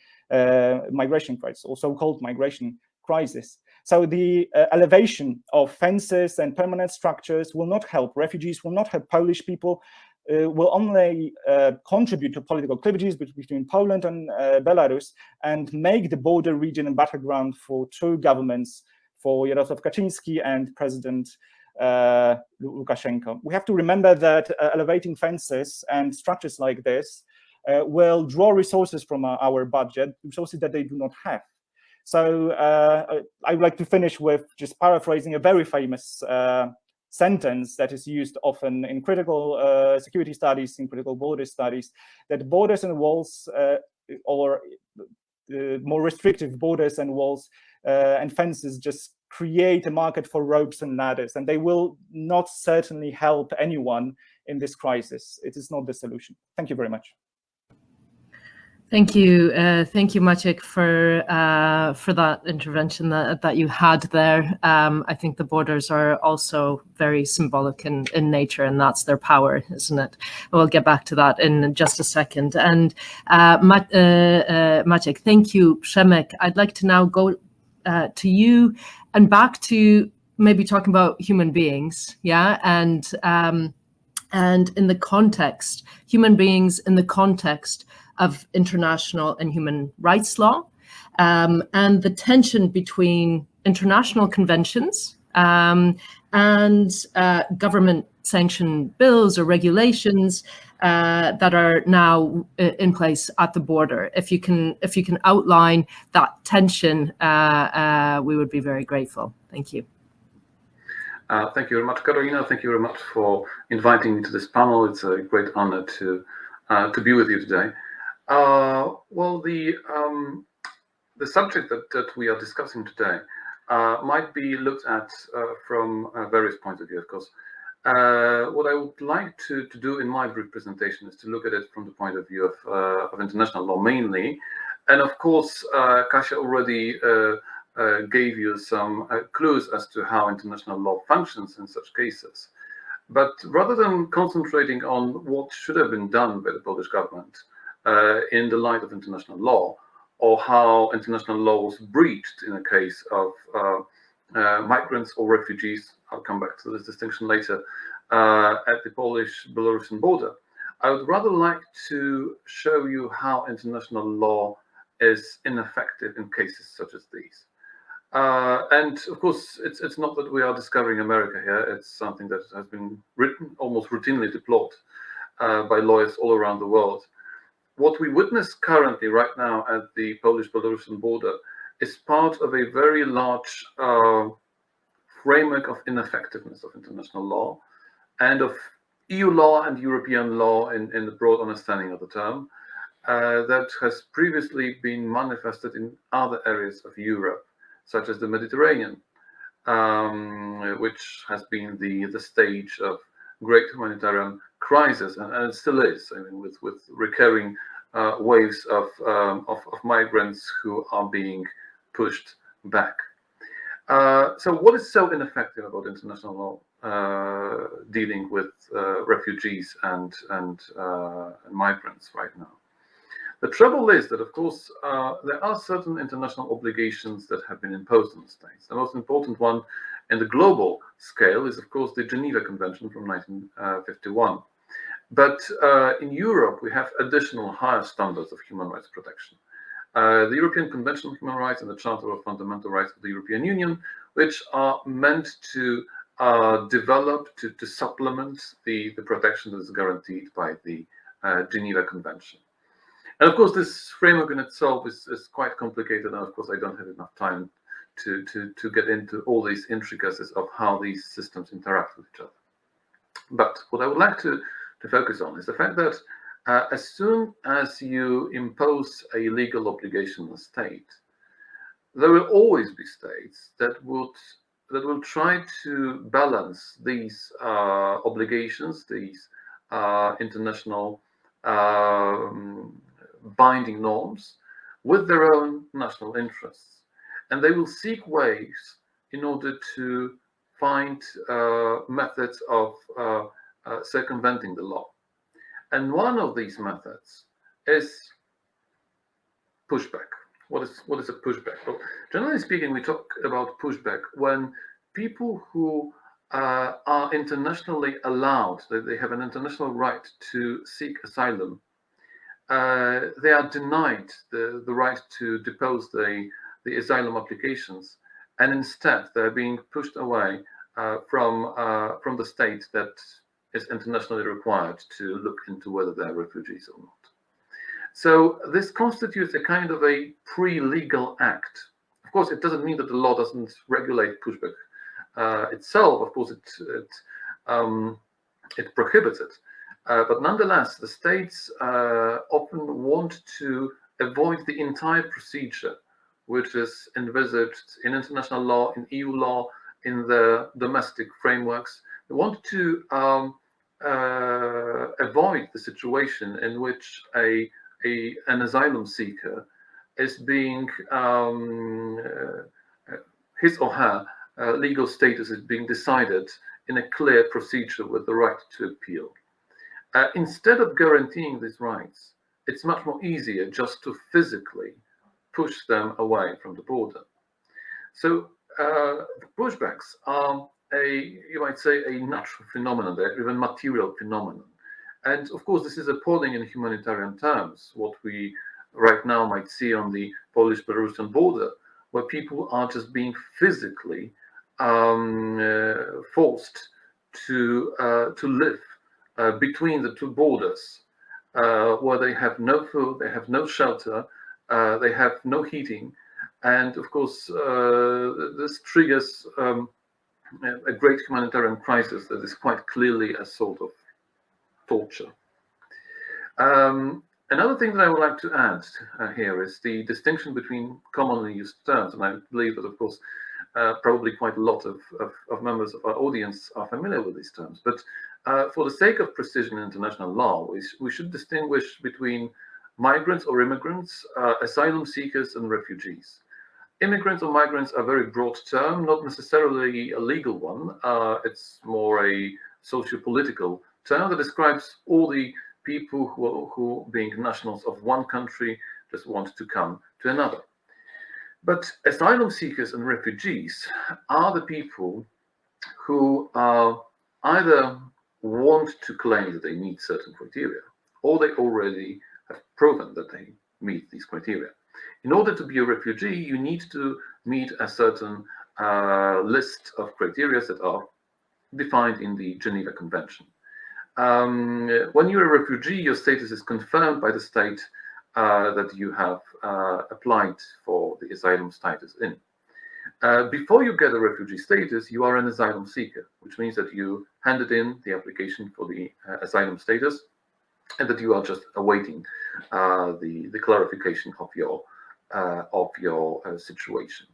migration crisis, or so-called migration crisis. So the elevation of fences and permanent structures will not help refugees, will not help Polish people, will only contribute to political clivages between Poland and Belarus, and make the border region a battleground for two governments, for Jarosław Kaczyński and President Lukashenko. We have to remember that elevating fences and structures like this will draw resources from our budget, resources that they do not have. So I would like to finish with just paraphrasing a very famous sentence that is used often in critical security studies, in critical border studies, that borders and walls, or more restrictive borders and walls and fences, just create a market for ropes and ladders, and they will not certainly help anyone in this crisis. It is not the solution. Thank you very much. Thank you, Maciek, for that intervention that you had there. I think the borders are also very symbolic in nature, and that's their power, isn't it? We'll get back to that in just a second. And Maciek, thank you. Przemek, I'd like to now go to you and back to maybe talking about human beings, yeah, and in the context, human beings in the context of international and human rights law, and the tension between international conventions and government-sanctioned bills or regulations that are now in place at the border. If you can outline that tension, we would be very grateful. Thank you. Thank you very much, Katarzyna. Thank you very much for inviting me to this panel. It's a great honor to be with you today. Well, the subject that we are discussing today might be looked at from various points of view, of course. What I would like to do in my brief presentation is to look at it from the point of view of international law mainly. And of course, Kasia already gave you some clues as to how international law functions in such cases. But rather than concentrating on what should have been done by the Polish government in the light of international law, or how international law was breached in a case of migrants or refugees, I'll come back to this distinction later, at the Polish-Belarusian border, I would rather like to show you how international law is ineffective in cases such as these. And of course, it's not that we are discovering America here. It's something that has been written, almost routinely deplored by lawyers all around the world. What we witness currently right now at the Polish-Belarusian border is part of a very large framework of ineffectiveness of international law and of EU law and European law in the broad understanding of the term that has previously been manifested in other areas of Europe, such as the Mediterranean, which has been the stage of great humanitarian crisis, and it still is. I mean, with recurring waves of migrants who are being pushed back. So, what is so ineffective about international law dealing with refugees and migrants right now? The trouble is that, of course, there are certain international obligations that have been imposed on the states. The most important one in the global scale is, of course, the Geneva Convention from 1951. But in Europe, we have additional higher standards of human rights protection. The European Convention on Human Rights and the Charter of Fundamental Rights of the European Union, which are meant to develop, to supplement the protection that is guaranteed by the Geneva Convention. And of course, this framework in itself is quite complicated, and of course, I don't have enough time to get into all these intricacies of how these systems interact with each other. But what I would like to focus on is the fact that as soon as you impose a legal obligation on a state, there will always be states that will try to balance these obligations, these international binding norms, with their own national interests, and they will seek ways in order to find methods of circumventing the law. And one of these methods is pushback. What is a pushback? Well, generally speaking, we talk about pushback when people who are internationally allowed, they have an international right to seek asylum, they are denied the right to depose the asylum applications, and instead they're being pushed away from the state that is internationally required to look into whether they're refugees or not. So this constitutes a kind of a pre-legal act. Of course, it doesn't mean that the law doesn't regulate pushback itself. Of course, it prohibits it. But nonetheless, the states often want to avoid the entire procedure which is envisaged in international law, in EU law, in the domestic frameworks. We want to avoid the situation in which an asylum seeker is being, his or her legal status is being decided in a clear procedure with the right to appeal. Instead of guaranteeing these rights, it's much more easier just to physically push them away from the border. So the pushbacks are you might say, a natural phenomenon, they're even material phenomenon. And of course, this is appalling in humanitarian terms, what we right now might see on the Polish-Belarusian border, where people are just being physically forced to live between the two borders, where they have no food, they have no shelter, they have no heating, and of course this triggers a great humanitarian crisis that is quite clearly a sort of torture. Another thing that I would like to add here is the distinction between commonly used terms, and I believe that, of course, probably quite a lot of members of our audience are familiar with these terms. But for the sake of precision in international law, we should distinguish between migrants or immigrants, asylum seekers, and refugees. Immigrants or migrants are a very broad term, not necessarily a legal one. It's more a socio-political term that describes all the people who, being nationals of one country, just want to come to another. But asylum seekers and refugees are the people who either want to claim that they meet certain criteria, or they already have proven that they meet these criteria. In order to be a refugee, you need to meet a certain list of criteria that are defined in the Geneva Convention. When you're a refugee, your status is confirmed by the state that you have applied for the asylum status in. Before you get a refugee status, you are an asylum seeker, which means that you handed in the application for the asylum status and that you are just awaiting the clarification of your situation.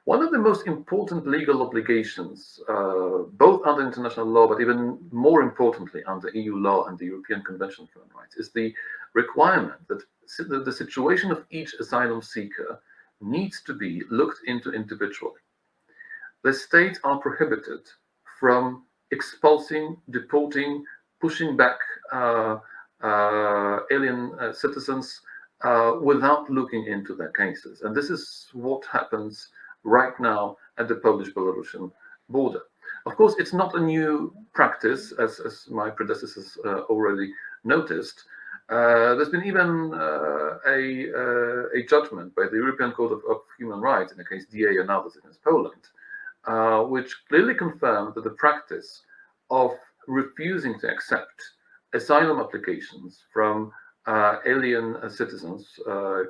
One of the most important legal obligations, both under international law, but even more importantly under EU law and the European Convention on Human Rights, is the requirement that the situation of each asylum seeker needs to be looked into individually. The states are prohibited from expulsing, deporting, pushing back alien citizens without looking into their cases. And this is what happens right now at the Polish-Belarusian border. Of course, it's not a new practice, as my predecessors already noticed. There's been even a judgment by the European Court of Human Rights in the case DA and others against Poland, which clearly confirmed that the practice of refusing to accept asylum applications from alien citizens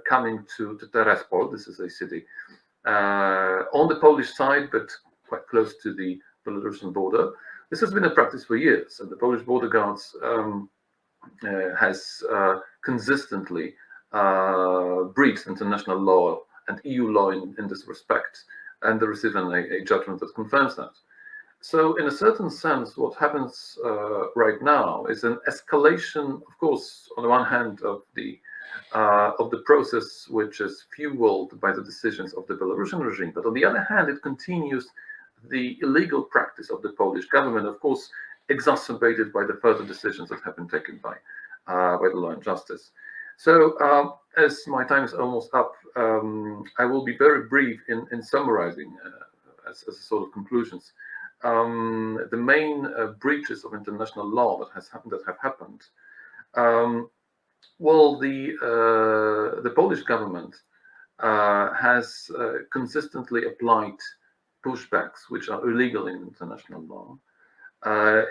coming to Tiraspol, this is a city on the Polish side, but quite close to the Belarusian border. This has been a practice for years, and the Polish border guards has consistently breached international law and EU law in this respect, and there is even a judgment that confirms that. So in a certain sense, what happens right now is an escalation, of course, on the one hand, of the process which is fueled by the decisions of the Belarusian regime, but on the other hand, it continues the illegal practice of the Polish government, of course, exacerbated by the further decisions that have been taken by the law and justice. So as my time is almost up, I will be very brief in summarizing as a sort of conclusions. The main breaches of international law that have happened. Well, the Polish government has consistently applied pushbacks which are illegal in international law.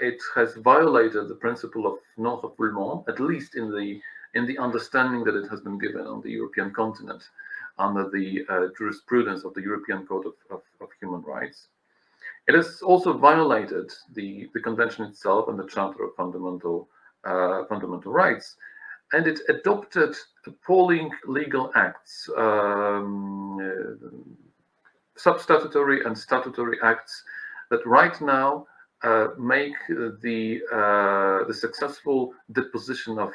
It has violated the principle of non-refoulement, at least in the understanding that it has been given on the European continent under the jurisprudence of the European Court of Human Rights. It has also violated the convention itself and the Charter of Fundamental Rights. and it adopted appalling legal acts, substatutory and statutory acts that right now make the successful deposition of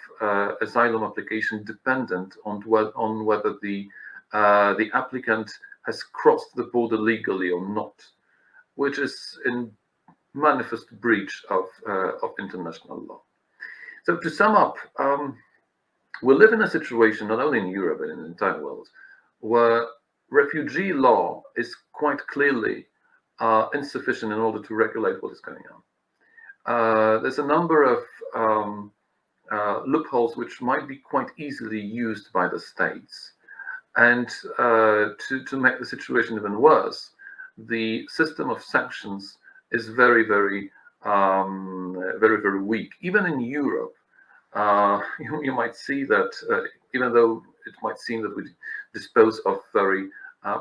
asylum application dependent on whether the applicant has crossed the border legally or not, which is in manifest breach of international law. So to sum up, we live in a situation, not only in Europe but in the entire world, where refugee law is quite clearly insufficient in order to regulate what is going on. There's a number of loopholes which might be quite easily used by the states. And to make the situation even worse, the system of sanctions is very, very weak. Even in Europe, you might see that even though it might seem that we dispose of very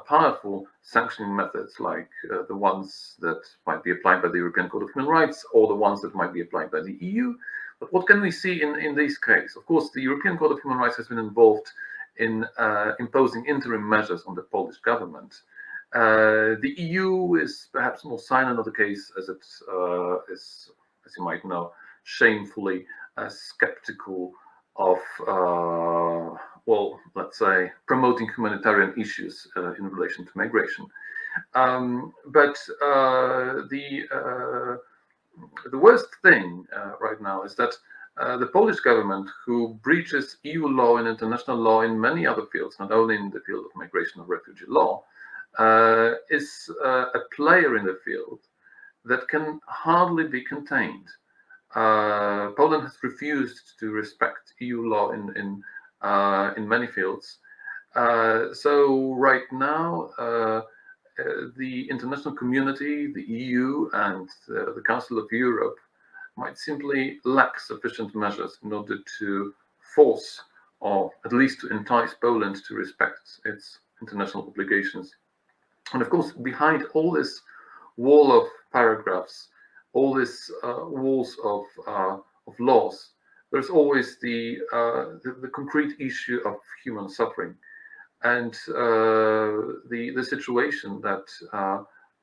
powerful sanctioning methods like the ones that might be applied by the European Court of Human Rights or the ones that might be applied by the EU. But what can we see in this case? Of course, the European Court of Human Rights has been involved in imposing interim measures on the Polish government. The EU is perhaps more silent on the case, as it is, as you might know, shamefully skeptical of, well, let's say, promoting humanitarian issues in relation to migration. But the worst thing right now is that the Polish government, who breaches EU law and international law in many other fields, not only in the field of migration or refugee law, is a player in the field that can hardly be contained. Poland has refused to respect EU law in many fields. So right now, the international community, the EU, and the Council of Europe might simply lack sufficient measures in order to force, or at least to entice Poland to respect its international obligations. And of course, behind all this wall of paragraphs, all these walls of laws, there's always the concrete issue of human suffering, and the situation that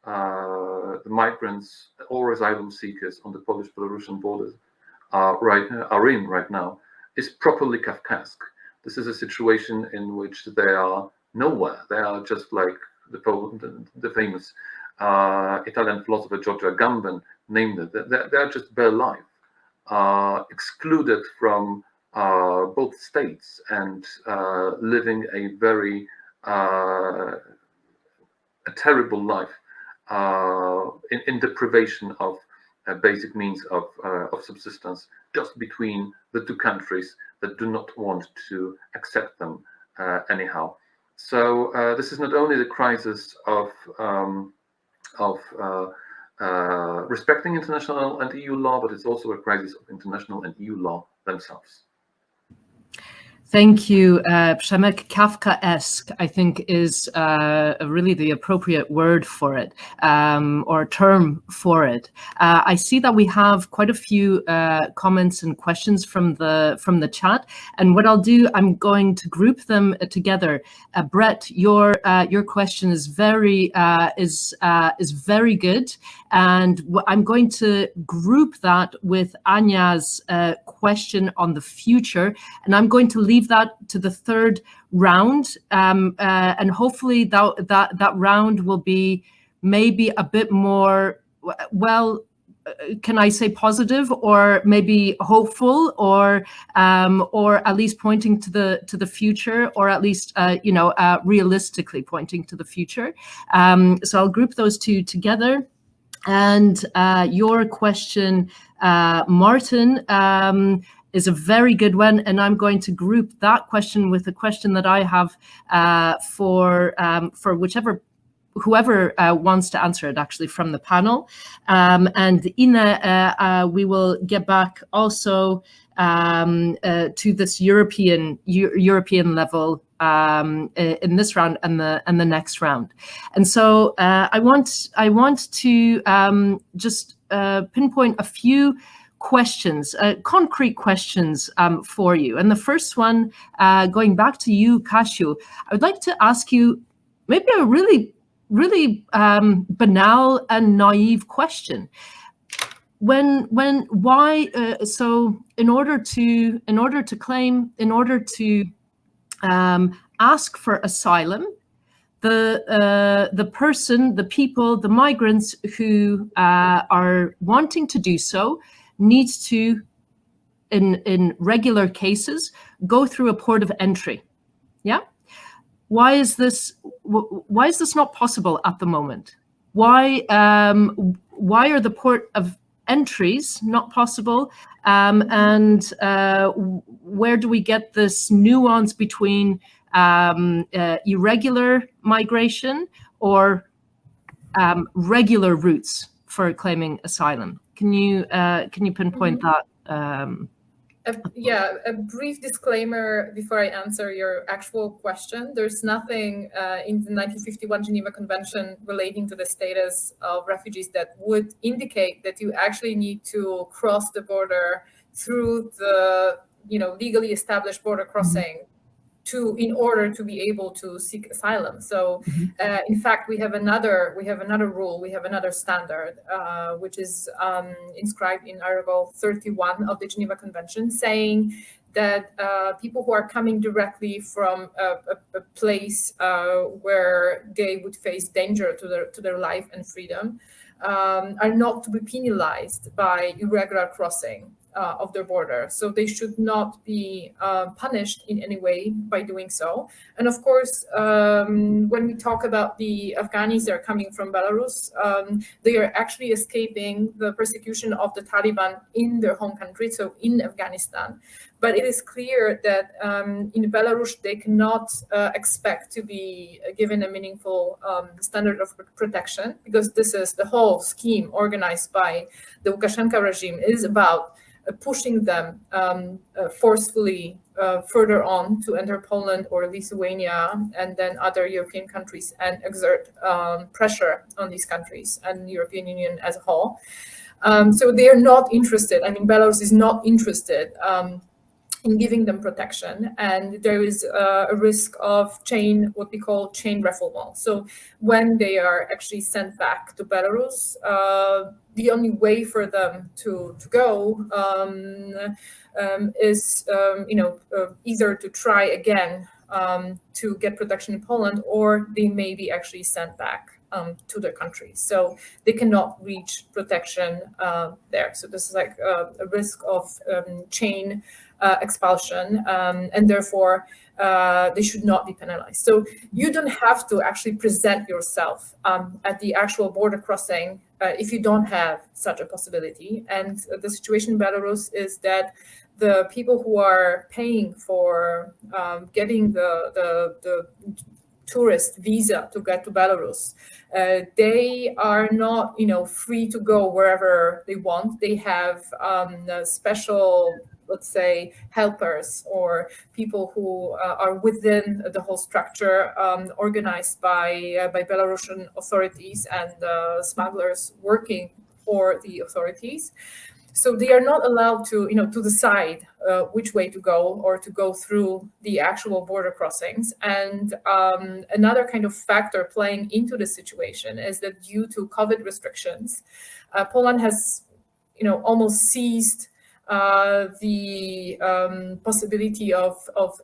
the migrants or asylum seekers on the Polish-Belarusian border are in right now is properly Kafkaesque. This is a situation in which they are nowhere. They are just like the famous Italian philosopher Giorgio Agamben named it. They are just bare life, excluded from both states and living a very a terrible life in deprivation of basic means of subsistence, just between the two countries that do not want to accept them anyhow. So this is not only the crisis of respecting international and EU law, but it's also a crisis of international and EU law themselves. Thank you, Przemek. Kafkaesque, I think, is really the appropriate word for it, or term for it. I see that we have quite a few comments and questions from the chat, and what I'll do, I'm going to group them together. Brett, your question is very good, and I'm going to group that with Anya's question on the future, and I'm going to leave that to the third round, and hopefully that round will be maybe a bit more, well, can I say positive, or maybe hopeful, or at least pointing to the future, or at least realistically pointing to the future. So I'll group those two together. And your question, Martin, is a very good one, and I'm going to group that question with the question that I have for whoever wants to answer it, actually, from the panel. And Ina, we will get back also to this European level in this round and the next round. And so I want to just pinpoint a few questions, concrete questions for you. And the first one, going back to you, Kasiu, I would like to ask you maybe a really banal and naive question. Why? So in order to ask for asylum, the person, the people, the migrants who are wanting to do so needs to, in regular cases, go through a port of entry. Yeah. Why is this not possible at the moment? Why are the port of entries not possible? And where do we get this nuance between irregular migration or regular routes for claiming asylum? Can you pinpoint that? Yeah, a brief disclaimer before I answer your actual question. There's nothing in the 1951 Geneva Convention relating to the status of refugees that would indicate that you actually need to cross the border through the legally established border crossing in order to be able to seek asylum. So in fact, we have another rule, we have another standard, which is inscribed in Article 31 of the Geneva Convention, saying that people who are coming directly from a place where they would face danger to their life and freedom are not to be penalized by irregular crossing of their border. So they should not be punished in any way by doing so. And of course, when we talk about the Afghans that are coming from Belarus, they are actually escaping the persecution of the Taliban in their home country, so in Afghanistan. But it is clear that in Belarus, they cannot expect to be given a meaningful standard of protection, because this is the whole scheme organized by the Lukashenko regime is about pushing them forcefully further on to enter Poland or Lithuania and then other European countries, and exert pressure on these countries and the European Union as a whole. So they are not interested. I mean, Belarus is not interested in giving them protection, and there is a risk of what we call chain refoulement. So when they are actually sent back to Belarus, the only way for them to go is either to try again to get protection in Poland, or they may be actually sent back to their country. So they cannot reach protection there. So this is like a risk of chain expulsion, and therefore they should not be penalized. So you don't have to actually present yourself at the actual border crossing if you don't have such a possibility. And the situation in Belarus is that the people who are paying for getting the tourist visa to get to Belarus, they are not, free to go wherever they want. They have special, let's say, helpers or people who are within the whole structure organized by Belarusian authorities and smugglers working for the authorities. So they are not allowed to, to decide which way to go or to go through the actual border crossings. And another kind of factor playing into the situation is that due to COVID restrictions, Poland has, almost seized the possibility of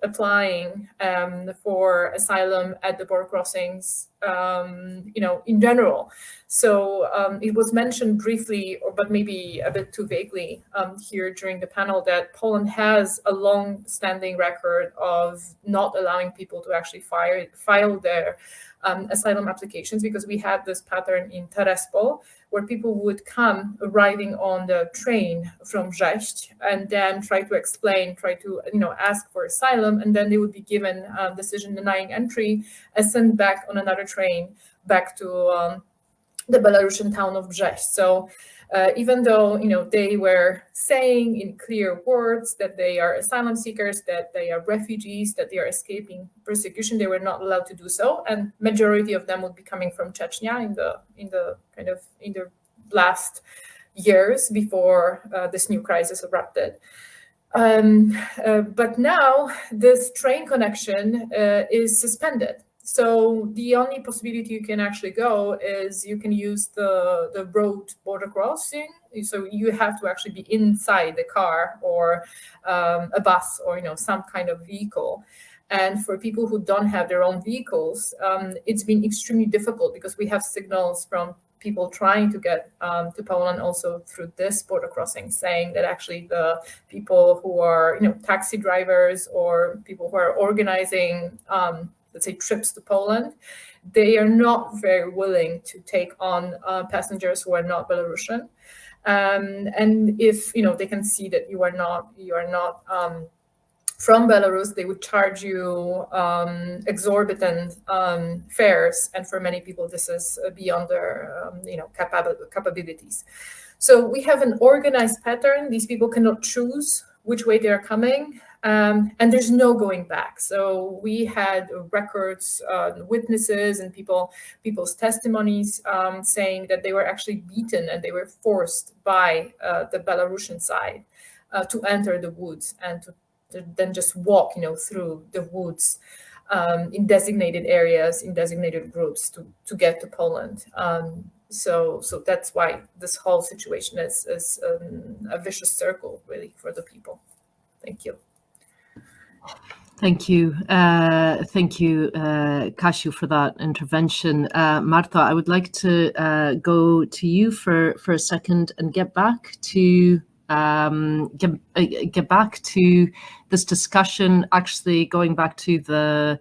applying for asylum at the border crossings, in general. So it was mentioned briefly, but maybe a bit too vaguely here during the panel, that Poland has a long-standing record of not allowing people to actually file their asylum applications, because we had this pattern in Terespol, where people would come arriving on the train from Brześć and then try to ask for asylum, and then they would be given a decision denying entry and sent back on another train back to the Belarusian town of Brześć. So even though they were saying in clear words that they are asylum seekers, that they are refugees, that they are escaping persecution, they were not allowed to do so, and majority of them would be coming from Chechnya in the last years before this new crisis erupted. But now this train connection is suspended. So the only possibility you can actually go is you can use the road border crossing. So you have to actually be inside the car or a bus or some kind of vehicle. And for people who don't have their own vehicles, it's been extremely difficult because we have signals from people trying to get to Poland also through this border crossing, saying that actually the people who are taxi drivers or people who are organizing let's say trips to Poland, they are not very willing to take on passengers who are not Belarusian. And if they can see that you are not from Belarus, they would charge you exorbitant fares, and for many people this is beyond their capabilities. So we have an organized pattern. These people cannot choose which way they are coming, and there's no going back. So we had records, witnesses, and people's testimonies saying that they were actually beaten and they were forced by the Belarusian side to enter the woods and to then just walk, through the woods in designated areas, in designated groups to get to Poland. So that's why this whole situation is a vicious circle, really, for the people. Thank you. Thank you, Kasiu, for that intervention. Marta, I would like to go to you for a second and get back to this discussion, actually going back to the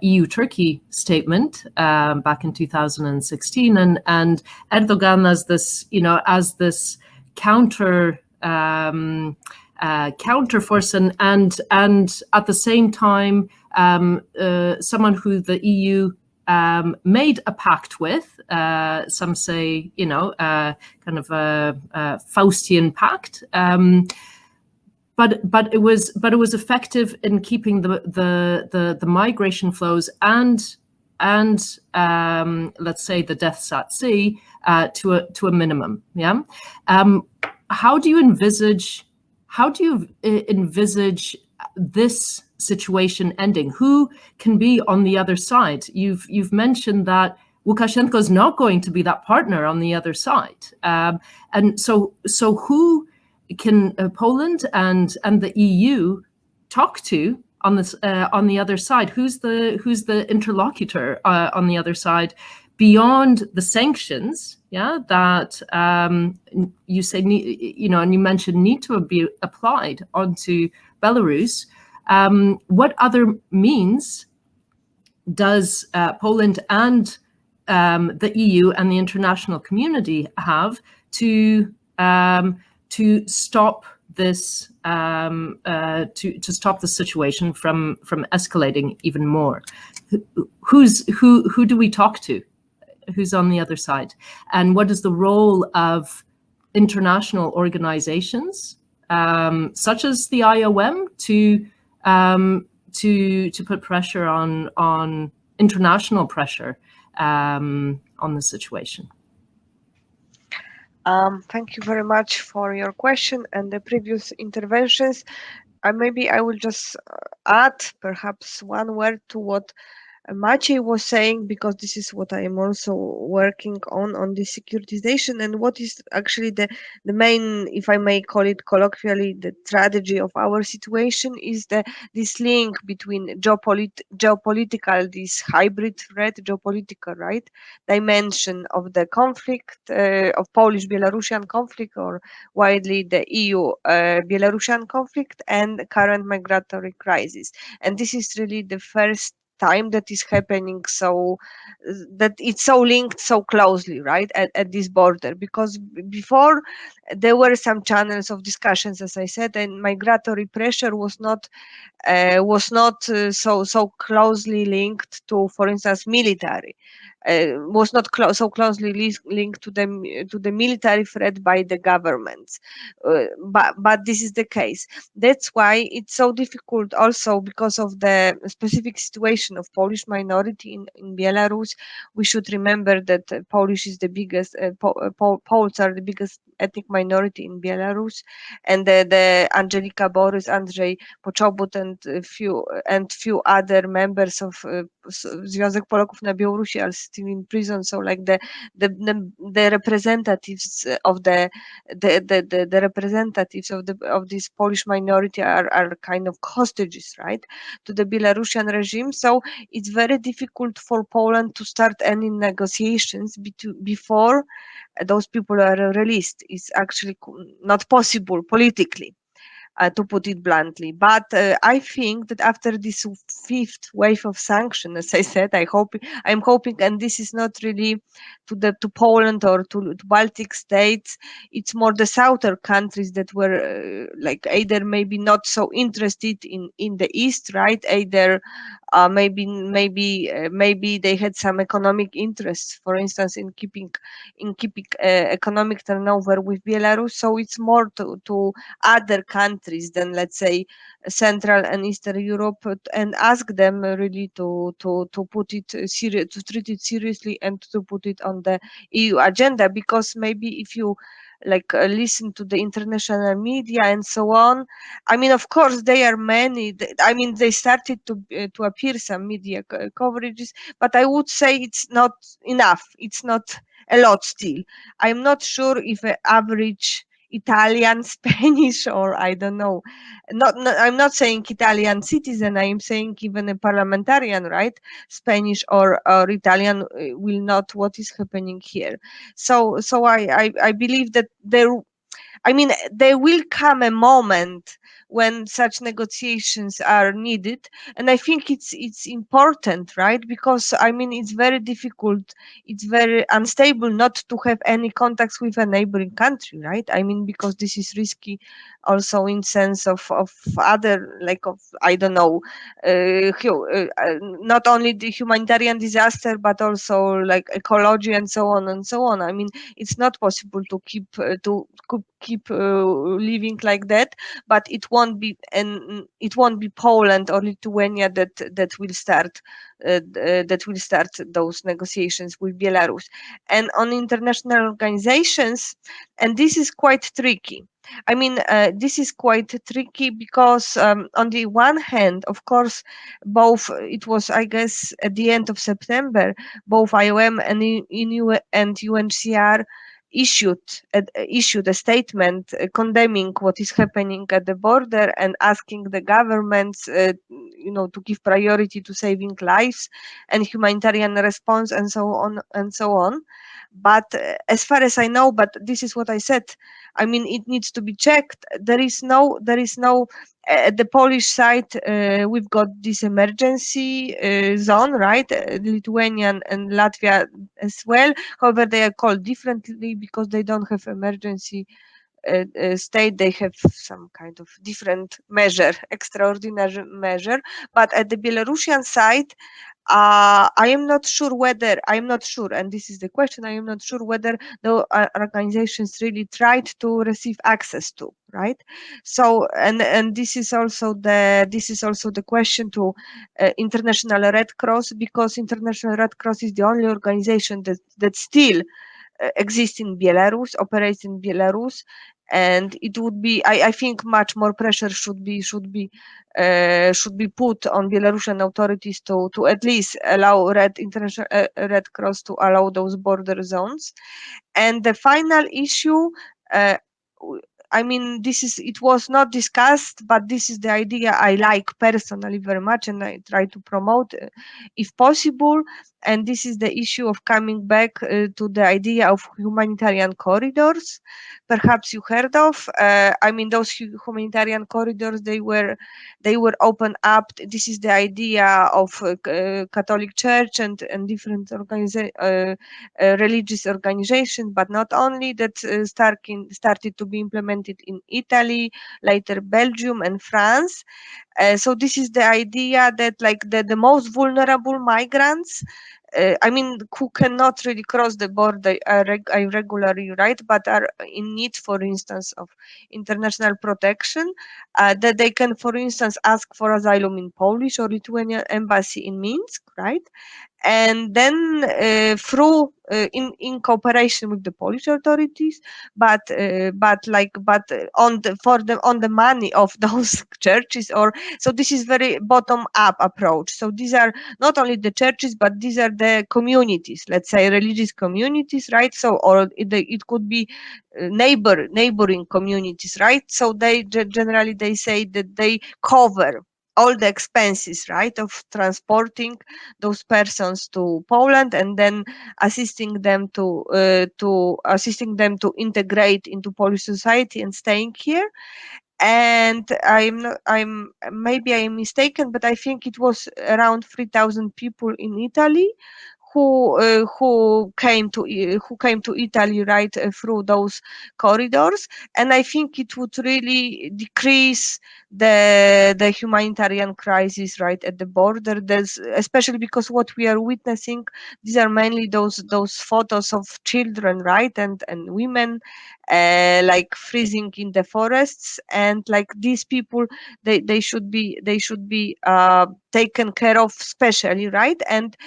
EU-Turkey statement back in 2016, and Erdogan as this, as this counterforce, and at the same time, someone who the EU made a pact with, some say, kind of a Faustian pact, but it was effective in keeping the migration flows and let's say the deaths at sea to a minimum. Yeah. How do you envisage this situation ending? Who can be on the other side? You've mentioned that Lukashenko is not going to be that partner on the other side, and so who can Poland and the EU talk to on this on the other side? Who's the interlocutor on the other side beyond the sanctions? Yeah, that you say and you mentioned need to be applied onto Belarus. What other means does Poland and the EU and the international community have to stop this to stop the situation from escalating even more? Who do we talk to? Who's on the other side? And what is the role of international organizations such as the IOM to put pressure on international pressure on the situation? Thank you very much for your question and the previous interventions. Maybe I will just add perhaps one word to what Maciej was saying, because this is what I am also working on the securitization, and what is actually the main, if I may call it colloquially, the tragedy of our situation is this link between geopolitical, this hybrid threat, geopolitical, right, dimension of the conflict, of Polish-Belarusian conflict, or widely the EU-Belarusian conflict, and current migratory crisis. And this is really the first time that is happening, so that it's so linked so closely, right, at this border, because before there were some channels of discussions, as I said, and migratory pressure was not so closely linked to, for instance, military was not so closely linked to the military threat by the governments, but this is the case. That's why it's so difficult also because of the specific situation of Polish minority in Belarus. We should remember that Polish is the biggest, Poles are the biggest ethnic minority in Belarus, and the Angelika Borys, Andrzej Poczobut, and few other members of Związek Polaków na Białorusi are still in prison. So like the representatives of the representatives of this Polish minority are kind of hostages, right, to the Belarusian regime. So it's very difficult for Poland to start any negotiations before those people are released. It's actually not possible politically, to put it bluntly. But I think that after this fifth wave of sanctions, as I said, I'm hoping, and this is not really to Poland or to Baltic states, it's more the southern countries that were like either maybe not so interested in the east, right? Either maybe they had some economic interests, for instance, in keeping economic turnover with Belarus. So it's more to other countries than, let's say, Central and Eastern Europe, and ask them really to put it to treat it seriously and to put it on the EU agenda. Because maybe if you listen to the international media and so on, I mean, of course there are many, I mean, they started to appear some media coverages, but I would say it's not enough, it's not a lot still. I'm not sure if an average Italian, Spanish, or I don't know, I'm not saying Italian citizen, I'm saying even a parliamentarian, right, Spanish or Italian, will not what is happening here. So I believe that there will come a moment when such negotiations are needed, and I think it's important, right? Because I mean, it's very difficult, it's very unstable not to have any contacts with a neighboring country, right? I mean, because this is risky also in sense of other, I don't know, not only the humanitarian disaster, but also like ecology and so on and so on. I mean, it's not possible to keep living like that, but it won't be Poland or Lithuania that will start those negotiations with Belarus. And on international organizations, and this is quite tricky. I mean, this is quite tricky because on the one hand, of course, it was, I guess, at the end of September, both IOM and UNHCR issued a statement condemning what is happening at the border and asking the governments to give priority to saving lives and humanitarian response and so on. But as far as I know, but this is what I said, I mean, it needs to be checked. There is no at the Polish side, we've got this emergency zone, right? Lithuanian and Latvia as well. However, they are called differently because they don't have emergency state. They have some kind of different measure, extraordinary measure. But at the Belarusian side, I am not sure, and this is the question, I am not sure whether the organizations really tried to receive access to, right? So, and this is also the question to International Red Cross, because International Red Cross is the only organization that still exists in Belarus, operates in Belarus, and it would be, I think, much more pressure should be put on Belarusian authorities to at least allow International Red Cross to allow those border zones. And the final issue, I mean, it was not discussed, but this is the idea I like personally very much, and I try to promote if possible. And this is the issue of coming back to the idea of humanitarian corridors. Perhaps you heard of. I mean, those humanitarian corridors, they were opened up. This is the idea of Catholic Church and different religious organizations, but not only, that started to be implemented in Italy, later Belgium and France. So this is the idea that the most vulnerable migrants I mean, who cannot really cross the border irregularly, right? But are in need, for instance, of international protection, that they can, for instance, ask for asylum in Polish or Lithuanian embassy in Minsk, right? And then through in cooperation with the Polish authorities, but on the money of those churches, or so this is very bottom up approach. So these are not only the churches, but these are the communities, let's say religious communities, right? So or it could be neighboring communities, right? So they generally they say that they cover all the expenses, right, of transporting those persons to Poland and then assisting them to integrate into Polish society and staying here. And I'm maybe I'm mistaken, but I think it was around 3,000 people in Italy who came to Italy, right, through those corridors. And I think it would really decrease the humanitarian crisis, right, at the border. There's, especially because what we are witnessing, these are mainly those photos of children, right, and women like freezing in the forests, and like these people, they should be taken care of specially, right? And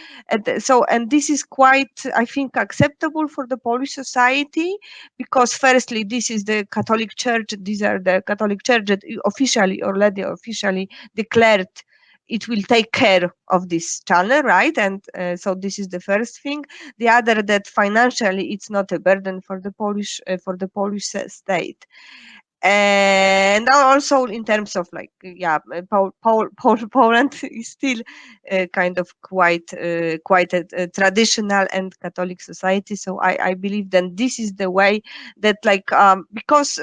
this is quite, I think, acceptable for the Polish society, because firstly, this is the Catholic Church. These are the Catholic Church that already officially declared it will take care of this channel, right? And so this is the first thing. The other, that financially it's not a burden for the Polish state. And also in terms of like, yeah, Poland is still kind of quite a traditional and Catholic society. So I believe that this is the way that, like, because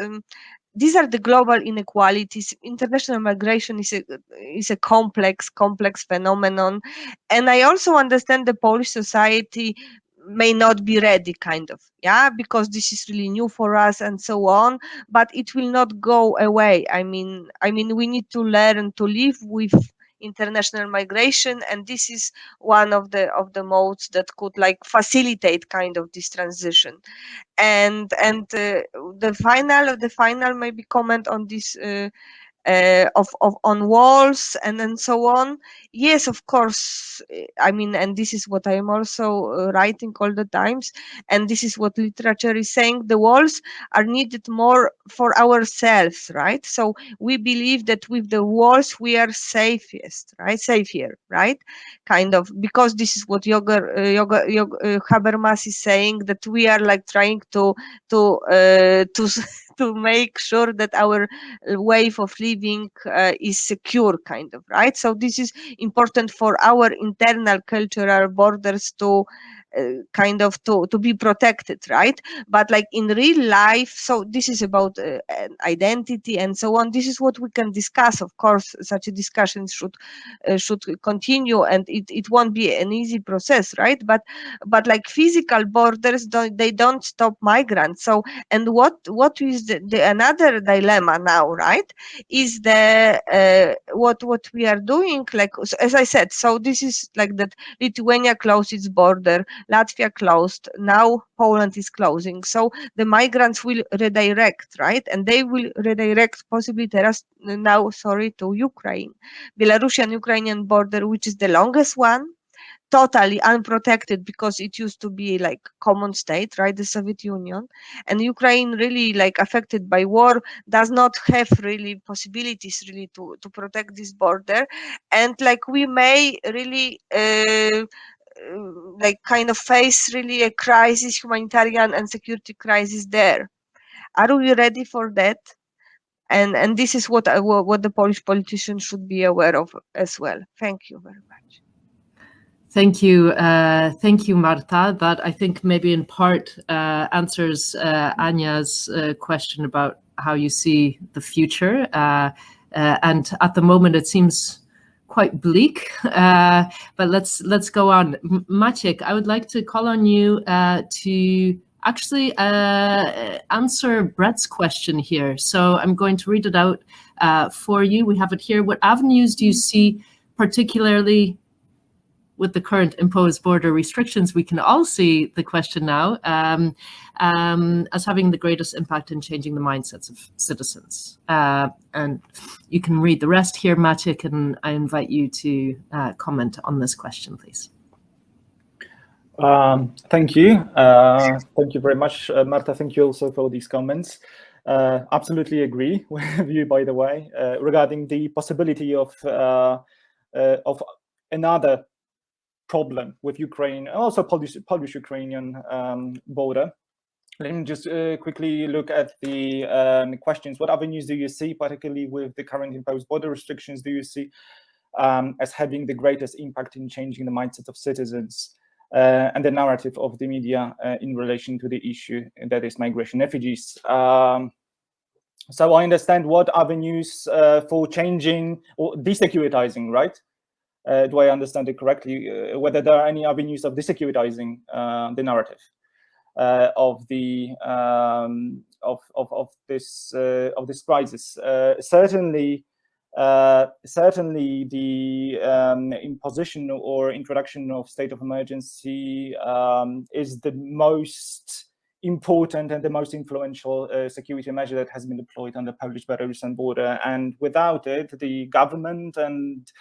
these are the global inequalities. International migration is a complex phenomenon, and I also understand the Polish society may not be ready, kind of, yeah, because this is really new for us and so on, but it will not go away. I mean we need to learn to live with international migration, and this is one of the modes that could like facilitate kind of this transition. And the final maybe comment on this on walls and so on. Yes, of course. I mean, and this is what I am also writing all the times, and this is what literature is saying. The walls are needed more for ourselves, right? So we believe that with the walls we are safest, right? Safer, right? Kind of, because this is what Habermas is saying, that we are like trying to make sure that our way of living is secure, kind of, right? So this is important for our internal cultural borders to kind of to be protected, right? But like in real life, so this is about identity and so on. This is what we can discuss. Of course, such a discussion should continue, and it won't be an easy process, right? But like physical borders don't stop migrants. So, and what is the another dilemma now, right, is the what we are doing, like, as I said, so this is like that Lithuania closed its border, Latvia closed, now Poland is closing. So the migrants will redirect, right? And they will redirect possibly now to Ukraine. Belarusian Ukrainian border, which is the longest one, totally unprotected, because it used to be like common state, right, the Soviet Union, and Ukraine really like affected by war does not have really possibilities really to protect this border, and like we may really like kind of face really a crisis, humanitarian and security crisis there. Are we ready for that? And this is what the Polish politicians should be aware of as well. Thank you very much. Thank you, Marta. That, I think, maybe in part answers Anya's question about how you see the future. And at the moment, it seems quite bleak. But let's go on. Maciek, I would like to call on you to actually answer Brett's question here. So I'm going to read it out for you. We have it here. What avenues do you see particularly with the current imposed border restrictions, we can all see the question now as having the greatest impact in changing the mindsets of citizens. And you can read the rest here, Maciej, and I invite you to comment on this question, please. Thank you. Thank you very much, Marta. Thank you also for these comments. Absolutely agree with you, by the way, regarding the possibility of another problem with Ukraine, also Polish-Ukrainian border. Let me just quickly look at the questions. What avenues do you see, particularly with the current imposed border restrictions, do you see as having the greatest impact in changing the mindset of citizens and the narrative of the media in relation to the issue that is migration refugees? So I understand what avenues for changing or desecuritizing, right? Do I understand it correctly? Whether there are any avenues of desecuritizing the narrative of the of this crisis? Certainly the imposition or introduction of state of emergency is the most important and the most influential security measure that has been deployed on the Polish-Belarusian border, and without it, the government and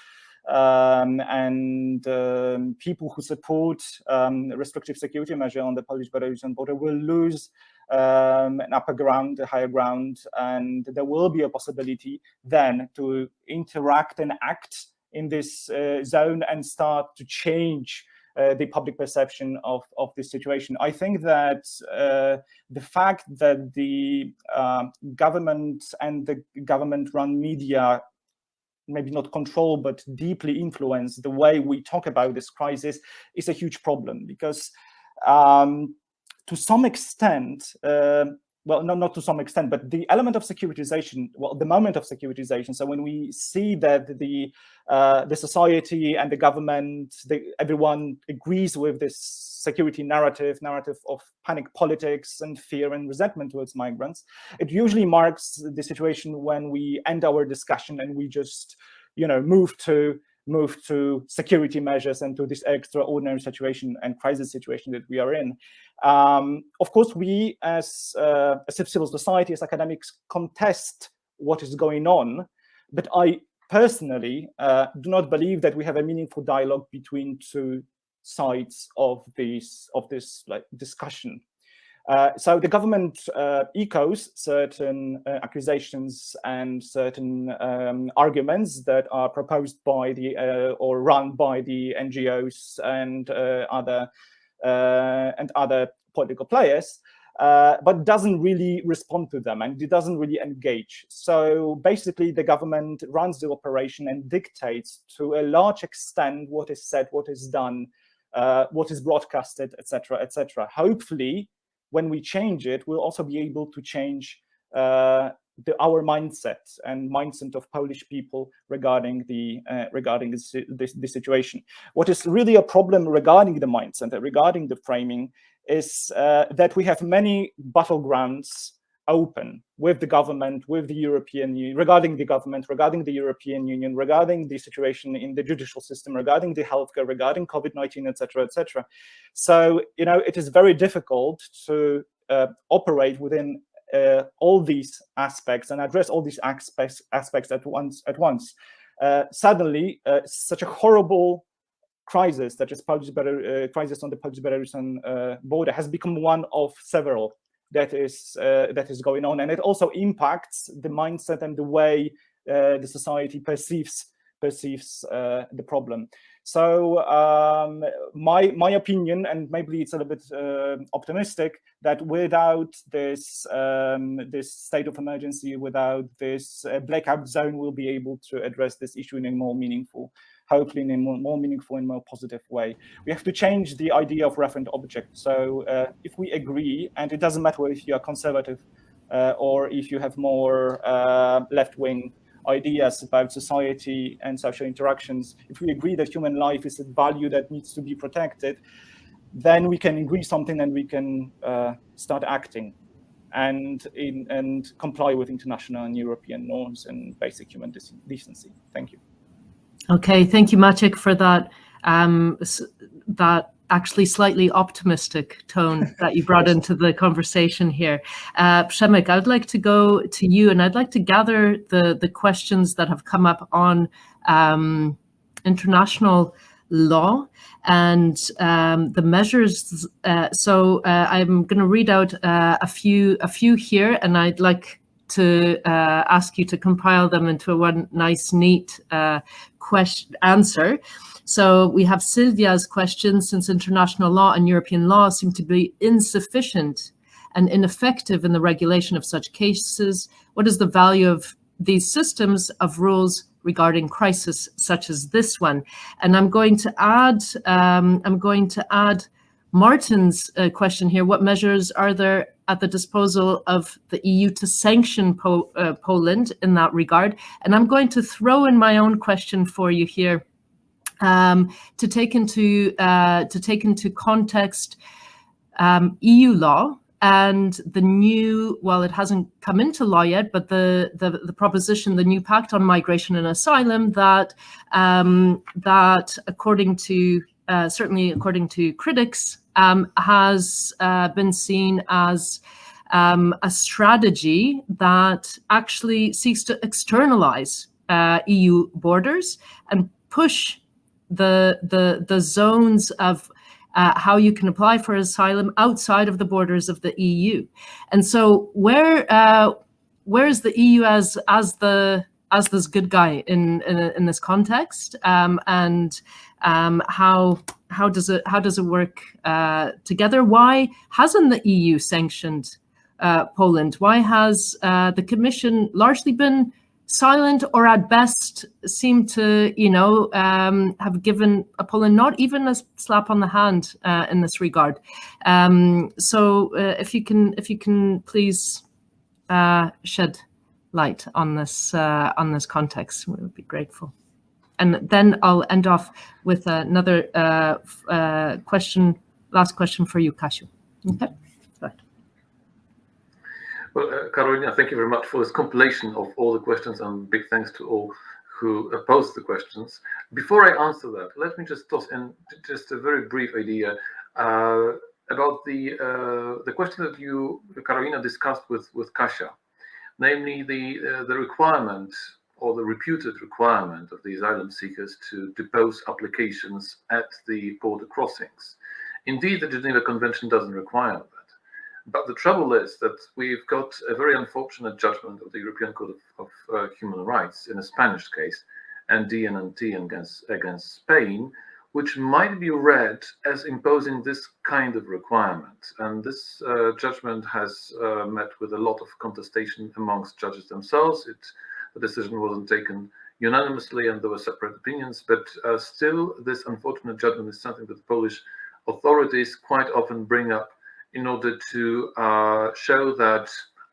people who support restrictive security measure on the Polish-Belarusian border will lose an upper ground, a higher ground, and there will be a possibility then to interact and act in this zone and start to change the public perception of this situation. I think that the fact that the government and the government-run media maybe not control, but deeply influence the way we talk about this crisis is a huge problem, because to some extent, well, not to some extent, but the element of securitization, well, the moment of securitization. So when we see that the society and the government, everyone agrees with this security narrative of panic politics and fear and resentment towards migrants, it usually marks the situation when we end our discussion and we just, move to security measures and to this extraordinary situation and crisis situation that we are in. Of course, we as civil society, as academics, contest what is going on, but I personally do not believe that we have a meaningful dialogue between two sides of this discussion. So the government echoes certain accusations and certain arguments that are proposed by or run by the NGOs and other political players, but doesn't really respond to them, and it doesn't really engage. So basically, the government runs the operation and dictates to a large extent what is said, what is done, what is broadcasted, etc., etc. Hopefully, when we change it, we'll also be able to change our mindset and mindset of Polish people regarding this situation. What is really a problem regarding the mindset, regarding the framing, is that we have many battlegrounds open with the government, with the European Union, regarding the government, regarding the European Union, regarding the situation in the judicial system, regarding the healthcare, regarding COVID-19, etc., etc. So, it is very difficult to operate within all these aspects and address all these aspects at once. Suddenly, such a horrible crisis, such as crisis on the Polish-Belarusian border, has become one of several that is going on, and it also impacts the mindset and the way the society perceives the problem. So my opinion, and maybe it's a little bit optimistic, that without this state of emergency, without this blackout zone, we'll be able to address this issue in a more meaningful, hopefully in a more meaningful and more positive way. We have to change the idea of referent object. So if we agree, and it doesn't matter if you are conservative or if you have more left-wing ideas about society and social interactions, if we agree that human life is a value that needs to be protected, then we can agree something and we can start acting and comply with international and European norms and basic human decency. Thank you. Okay, thank you, Maciej, for that that actually slightly optimistic tone that you brought into the conversation here. Przemek, I'd like to go to you, and I'd like to gather the questions that have come up on international law and the measures. So I'm going to read out a few here, and I'd like to ask you to compile them into one nice, neat answer. So we have Sylvia's question: since international law and European law seem to be insufficient and ineffective in the regulation of such cases, what is the value of these systems of rules regarding crisis such as this one? And I'm going to add Martin's question here: what measures are there at the disposal of the EU to sanction Poland in that regard? And I'm going to throw in my own question for you here, to take into context EU law and the new, well, it hasn't come into law yet, but the proposition, the new pact on migration and asylum that according to certainly according to critics, has been seen as a strategy that actually seeks to externalize EU borders and push the zones of how you can apply for asylum outside of the borders of the EU. And so where is the EU as this good guy in this context, and how does it work together? Why hasn't the EU sanctioned Poland? Why has the Commission largely been silent, or at best seem to, have given Poland not even a slap on the hand in this regard? So if you can please shed light on this context, we would be grateful. And then I'll end off with another last question for you, Kasiu. Okay. Well, Karolina, thank you very much for this compilation of all the questions, and big thanks to all who posed the questions. Before I answer that, let me just toss in just a very brief idea about the question that you, Karolina, discussed with Kasia, namely the requirement, or the reputed requirement, of the asylum seekers to depose applications at the border crossings. Indeed, the Geneva Convention doesn't require that. But the trouble is that we've got a very unfortunate judgment of the European Court of Human Rights in a Spanish case, ND&T against Spain, which might be read as imposing this kind of requirement. And this judgment has met with a lot of contestation amongst judges themselves. The decision wasn't taken unanimously, and there were separate opinions, but still this unfortunate judgment is something that the Polish authorities quite often bring up in order to show that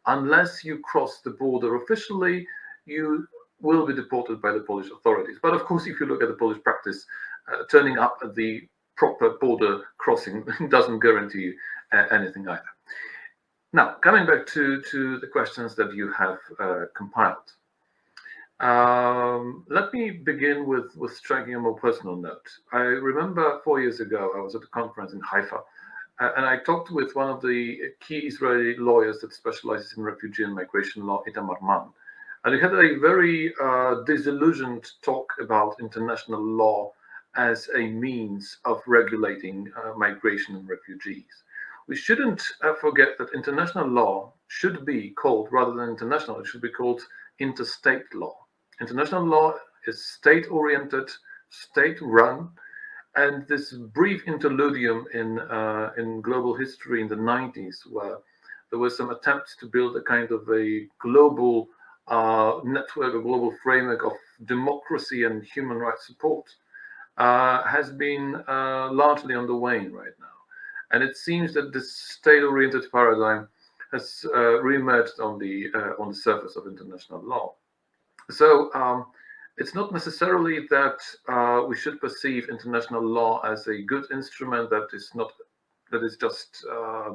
unless you cross the border officially, you will be deported by the Polish authorities. But of course, if you look at the Polish practice, turning up at the proper border crossing doesn't guarantee you anything either. Now, coming back to the questions that you have compiled. Let me begin with striking a more personal note. I remember 4 years ago, I was at a conference in Haifa, and I talked with one of the key Israeli lawyers that specializes in refugee and migration law, Itamar Man. And we had a very disillusioned talk about international law as a means of regulating migration and refugees. We shouldn't forget that international law should be called, rather than international, it should be called interstate law. International law is state-oriented, state-run, and this brief interludium in global history in the 90s, where there were some attempts to build a kind of a global network, a global framework of democracy and human rights support, has been largely on the wane right now. And it seems that this state-oriented paradigm has re-emerged on the surface of international law. So it's not necessarily that we should perceive international law as a good instrument that is just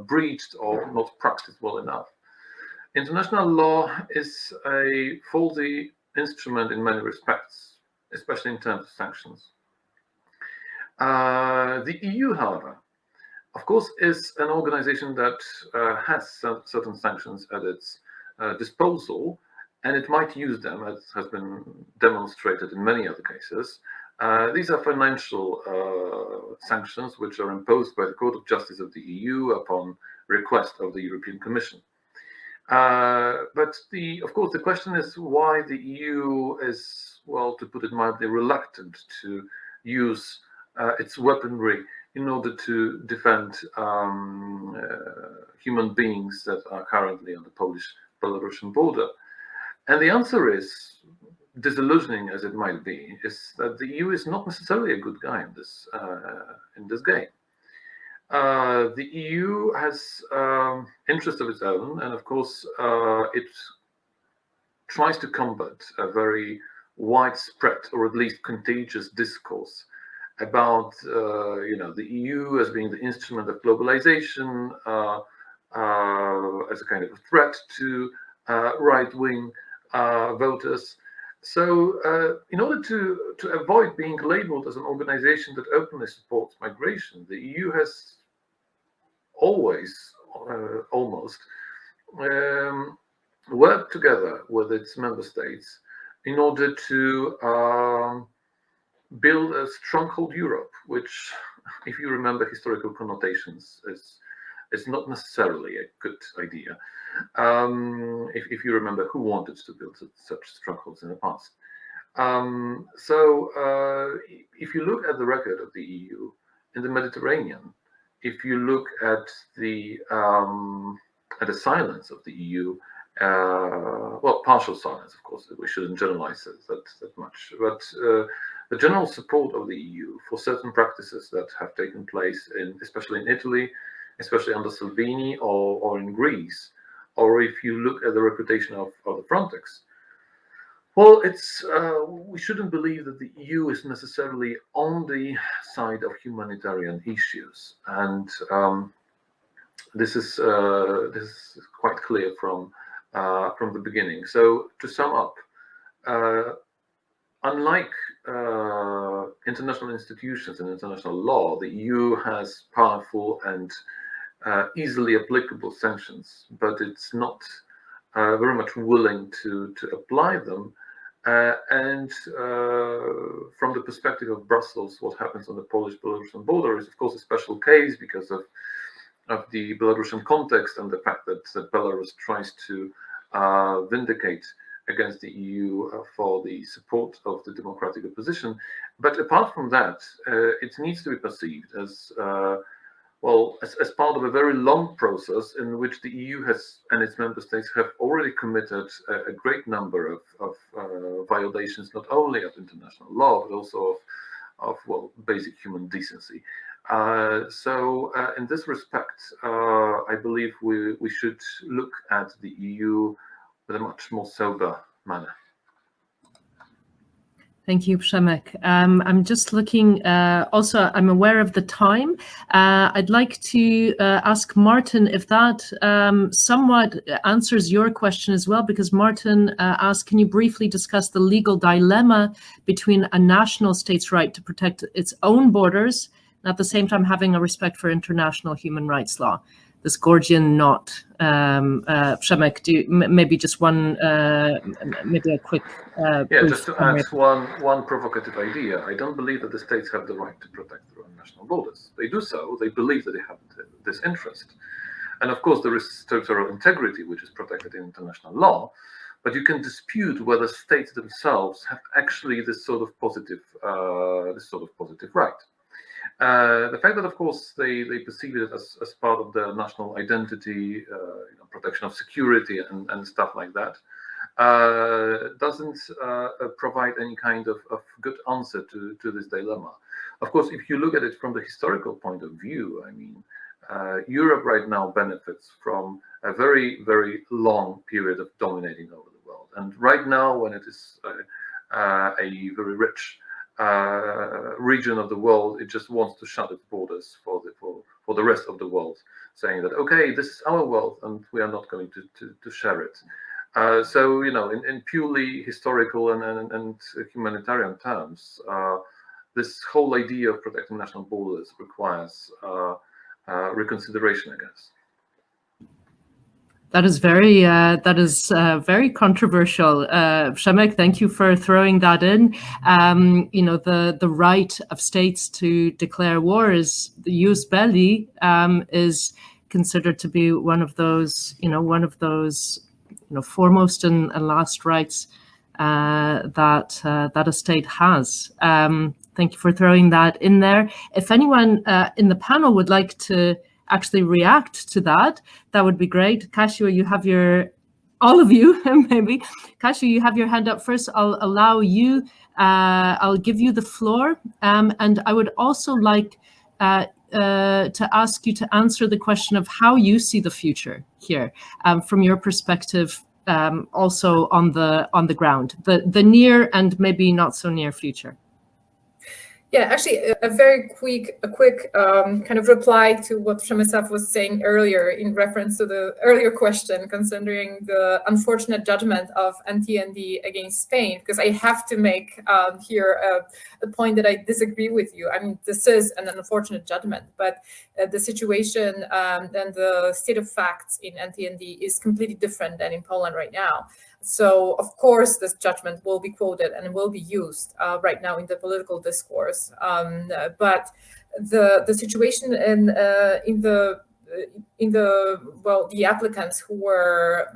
breached or not practiced well enough. International law is a faulty instrument in many respects, especially in terms of sanctions. The EU, however, of course, is an organization that has certain sanctions at its disposal, and it might use them, as has been demonstrated in many other cases. These are financial sanctions which are imposed by the Court of Justice of the EU upon request of the European Commission. But of course, the question is why the EU is, well, to put it mildly, reluctant to use its weaponry in order to defend human beings that are currently on the Polish-Belarusian border. And the answer is, disillusioning as it might be, is that the EU is not necessarily a good guy in this game. The EU has interests of its own, and of course, it tries to combat a very widespread, or at least contagious, discourse about the EU as being the instrument of globalization, as a kind of a threat to right-wing voters. So in order to avoid being labeled as an organization that openly supports migration, the EU has always, almost, worked together with its member states in order to build a stronghold Europe, which, if you remember historical connotations, is not necessarily a good idea. If you remember who wanted to build such strongholds in the past. So if you look at the record of the EU in the Mediterranean, if you look at the silence of the EU, well, partial silence, of course, we shouldn't generalize that much, but the general support of the EU for certain practices that have taken place, especially in Italy, especially under Salvini, or in Greece, or if you look at the reputation of the Frontex, well, we shouldn't believe that the EU is necessarily on the side of humanitarian issues, and this is quite clear from the beginning. So to sum up, unlike international institutions and international law, the EU has powerful and easily applicable sanctions, but it's not very much willing to apply them. And from the perspective of Brussels, what happens on the Polish-Belarusian border is, of course, a special case because of the Belarusian context and the fact that Belarus tries to vindicate against the EU for the support of the democratic opposition. But apart from that, it needs to be perceived as as part of a very long process in which the EU has and its member states have already committed a great number of violations, not only of international law, but also of basic human decency. So in this respect, I believe we should look at the EU with a much more sober manner. Thank you, Przemek. I'm just looking, also I'm aware of the time. I'd like to ask Martin if that somewhat answers your question as well, because Martin asked, can you briefly discuss the legal dilemma between a national state's right to protect its own borders and at the same time having a respect for international human rights law? This Gordian knot. Przemek, do you, maybe just one, maybe a quick. Just to add one provocative idea. I don't believe that the states have the right to protect their own national borders. They do so. They believe that they have this interest, and of course there is territorial integrity, which is protected in international law. But you can dispute whether states themselves have actually this sort of positive right. The fact that, of course, they perceive it as part of their national identity, protection of security and stuff like that, doesn't provide any kind of good answer to this dilemma. Of course, if you look at it from the historical point of view, I mean, Europe right now benefits from a very, very long period of dominating over the world. And right now, when it is a very rich region of the world, it just wants to shut its borders for the rest of the world, saying that, okay, this is our world and we are not going to share it. So in purely historical and humanitarian terms, this whole idea of protecting national borders requires reconsideration, I guess. That is very controversial. Przemek, thank you for throwing that in. You know, the right of states to declare war is the jus belli, is considered to be one of those foremost and last rights that a state has. Thank you for throwing that in there. If anyone in the panel would like to actually react to that, that would be great. Kasiu, you have all of you, maybe. Kasiu, you have your hand up first. I'll allow you, I'll give you the floor. And I would also like to ask you to answer the question of how you see the future here, from your perspective, also on the ground, the near and maybe not so near future. Yeah, actually, a quick kind of reply to what Przemysław was saying earlier in reference to the earlier question concerning the unfortunate judgment of NTND against Spain, because I have to make here a point that I disagree with you. I mean, this is an unfortunate judgment, but the situation and the state of facts in NTND is completely different than in Poland right now. So, of course, this judgment will be quoted and will be used right now in the political discourse. But the situation in the applicants who were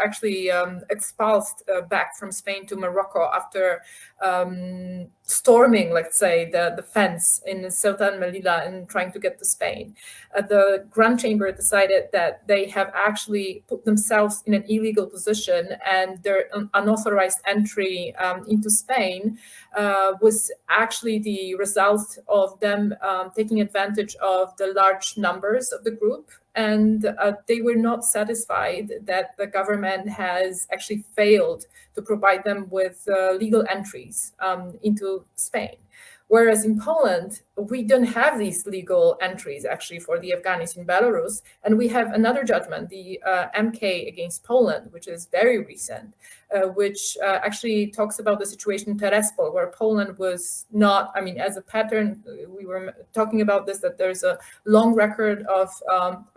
actually expulsed back from Spain to Morocco after storming, let's say, the fence in Ceuta and Melilla and trying to get to Spain. The Grand Chamber decided that they have actually put themselves in an illegal position, and their unauthorized entry into Spain was actually the result of them taking advantage of the large numbers of the group. And they were not satisfied that the government has actually failed to provide them with legal entries into Spain. Whereas in Poland, we don't have these legal entries actually for the Afghans in Belarus. And we have another judgment, the MK against Poland, which is very recent, which actually talks about the situation in Terespol, where Poland was not, I mean, as a pattern, we were talking about this, that there's a long record of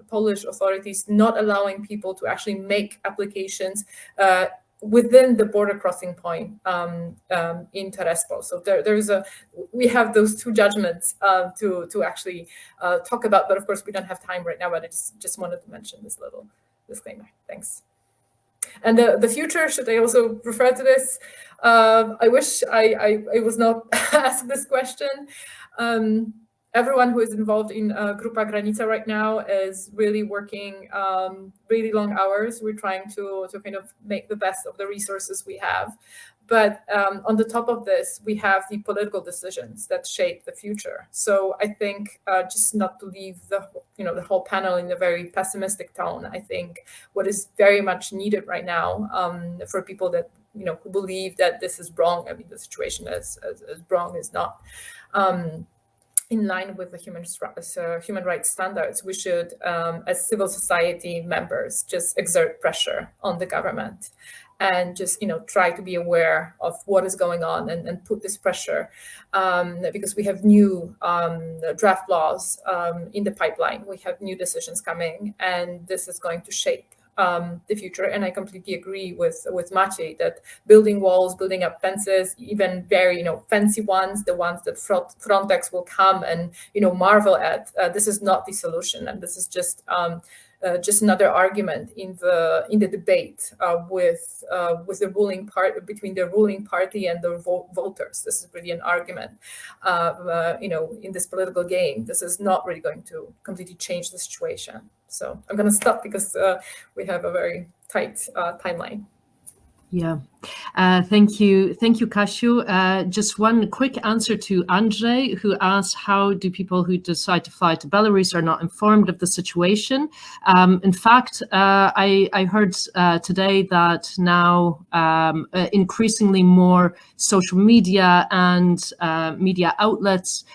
Polish authorities not allowing people to actually make applications within the border crossing point in Terespol. So we have those two judgments to actually talk about, but of course we don't have time right now, but I just wanted to mention this little disclaimer. Thanks. And the future, should I also refer to this? I wish I was not asked this question. Everyone who is involved in Grupy Granica right now is really working really long hours. We're trying to kind of make the best of the resources we have. But on the top of this, we have the political decisions that shape the future. So I think just not to leave the whole panel in a very pessimistic tone. I think what is very much needed right now for people that who believe that this is wrong. I mean, the situation as wrong is not in line with the human rights standards. We should, as civil society members, just exert pressure on the government and just try to be aware of what is going on and put this pressure, because we have new draft laws in the pipeline. We have new decisions coming, and this is going to shape the future. And I completely agree with Maciej that building walls, building up fences, even very fancy ones, the ones that Frontex will come and marvel at, this is not the solution, and this is just another argument in the debate with the ruling party, between the ruling party and the voters. This is really an argument, in this political game. This is not really going to completely change the situation. So I'm going to stop because we have a very tight timeline. Yeah, thank you, Kasiu. Just one quick answer to Andrzej, who asked, how do people who decide to fly to Belarus are not informed of the situation? In fact, I heard today that now increasingly more social media and media outlets,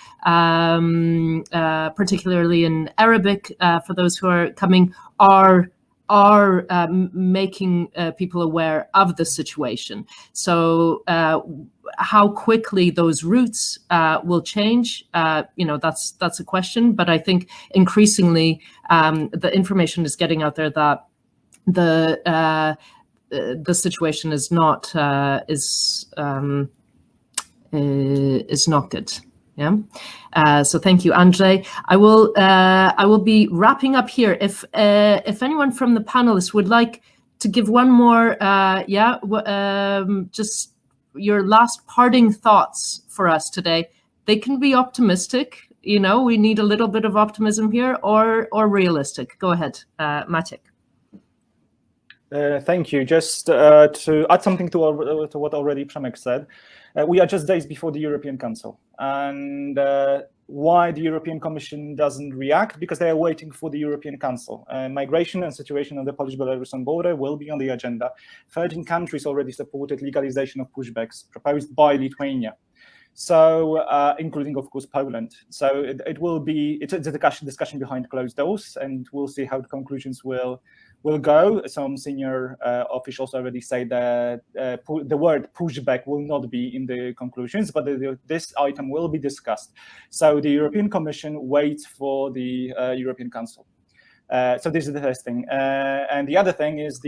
particularly in Arabic, for those who are coming, are making people aware of the situation. So how quickly those routes will change, that's a question. But I think increasingly the information is getting out there that the situation is not good. Yeah. So thank you, Andrzej. I will be wrapping up here. If anyone from the panelists would like to give one more, just your last parting thoughts for us today. They can be optimistic. We need a little bit of optimism here, or realistic. Go ahead, Maciej. Thank you. Just to add something to what already Przemek said, we are just days before the European Council, and why the European Commission doesn't react? Because they are waiting for the European Council. Migration and situation on the Polish-Belarusian border will be on the agenda. 13 countries already supported legalization of pushbacks proposed by Lithuania, so including, of course, Poland. So it's a discussion behind closed doors, and we'll see how the conclusions will go. Some senior officials already say that the word pushback will not be in the conclusions, but this item will be discussed. So the European Commission waits for the European Council. So this is the first thing. And the other thing is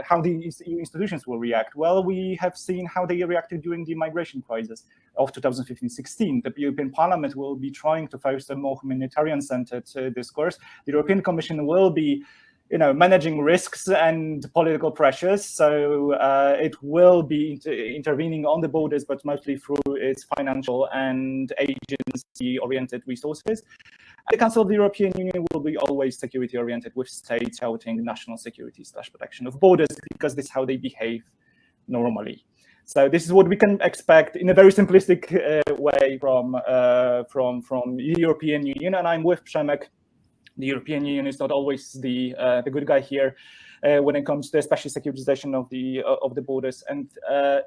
how the institutions will react. Well, we have seen how they reacted during the migration crisis of 2015-16. The European Parliament will be trying to foster a more humanitarian-centered discourse. The European Commission will be managing risks and political pressures. So it will be intervening on the borders, but mostly through its financial and agency-oriented resources. The Council of the European Union will be always security-oriented, with states shouting national security / protection of borders, because this is how they behave normally. So this is what we can expect in a very simplistic way from the European Union. And I'm with Przemek. The European Union is not always the good guy here when it comes to especially securitization of the borders. And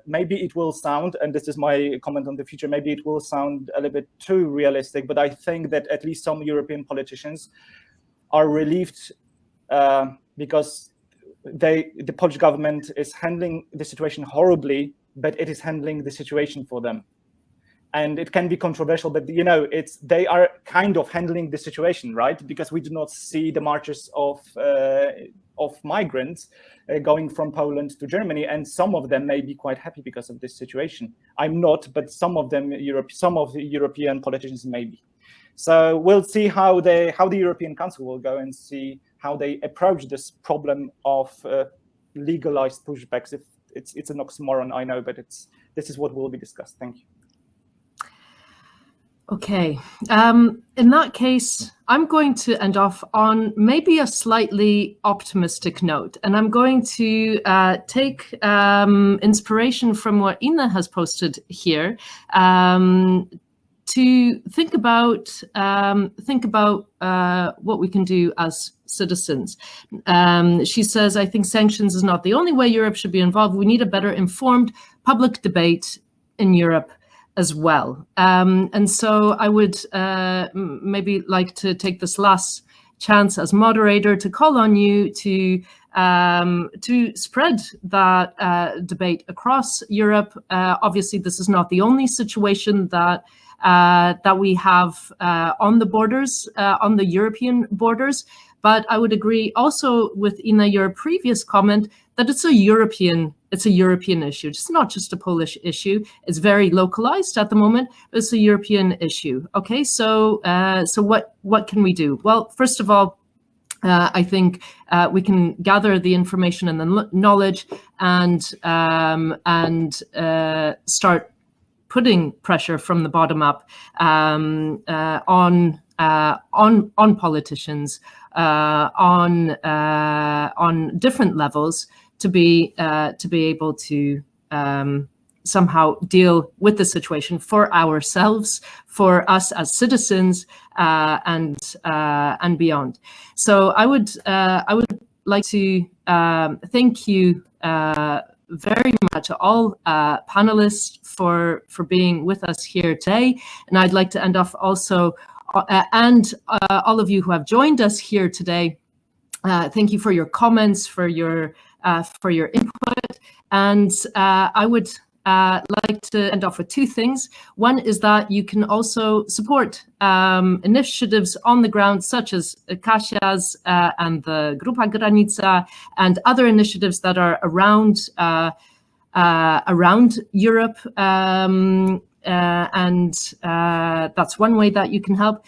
maybe it will sound, and this is my comment on the future, maybe it will sound a little bit too realistic, but I think that at least some European politicians are relieved because the Polish government is handling the situation horribly, but it is handling the situation for them. And it can be controversial, but they are kind of handling the situation, right? Because we do not see the marches of migrants going from Poland to Germany, and some of them may be quite happy because of this situation. I'm not, but some of the European politicians may be. So we'll see how the European Council will go and see how they approach this problem of legalized pushbacks. If it's an oxymoron, I know, but this is what will be discussed. Thank you. Okay, in that case, I'm going to end off on maybe a slightly optimistic note, and I'm going to take inspiration from what Ina has posted here to think about what we can do as citizens. She says, I think sanctions is not the only way Europe should be involved. We need a better informed public debate in Europe as well. And so I would maybe like to take this last chance as moderator to call on you to spread that debate across Europe. Obviously, this is not the only situation that we have on the borders, on the European borders. But I would agree also with Ina, your previous comment, that it's a European issue. It's not just a Polish issue. It's very localized at the moment, but it's a European issue. Okay, so what can we do? Well, first of all, I think we can gather the information and the knowledge and start putting pressure from the bottom up on politicians on different levels to be able to somehow deal with the situation for ourselves, for us as citizens, and beyond. So I would like to thank you very much, all panelists, for being with us here today. And I'd like to end off also, and all of you who have joined us here today. Thank you for your comments, for your input, and I would like to end off with two things. One is that you can also support initiatives on the ground, such as Kasia's and the Grupy Granica and other initiatives that are around Europe. And that's one way that you can help.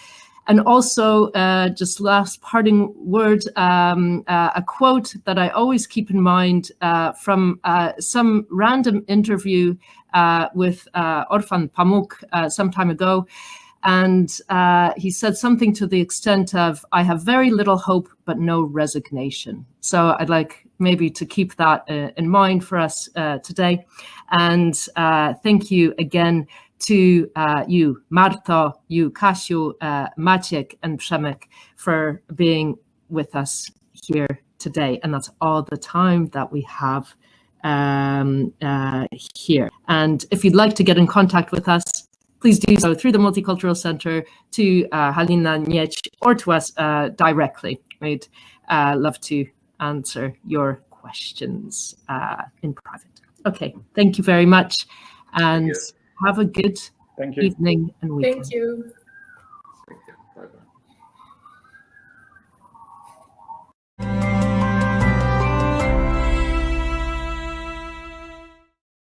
And also, just last parting word, a quote that I always keep in mind from some random interview with Orphan Pamuk some time ago. And he said something to the extent of, "I have very little hope, but no resignation." So I'd like maybe to keep that in mind for us today. And thank you again to you, Marta, you, Kasiu, Maciek, and Przemek, for being with us here today. And that's all the time that we have here. And if you'd like to get in contact with us, please do so through the Multicultural Center, to Haliny Nieć, or to us directly. We'd love to answer your questions in private. Okay, thank you very much, and have a good evening and weekend. Thank you.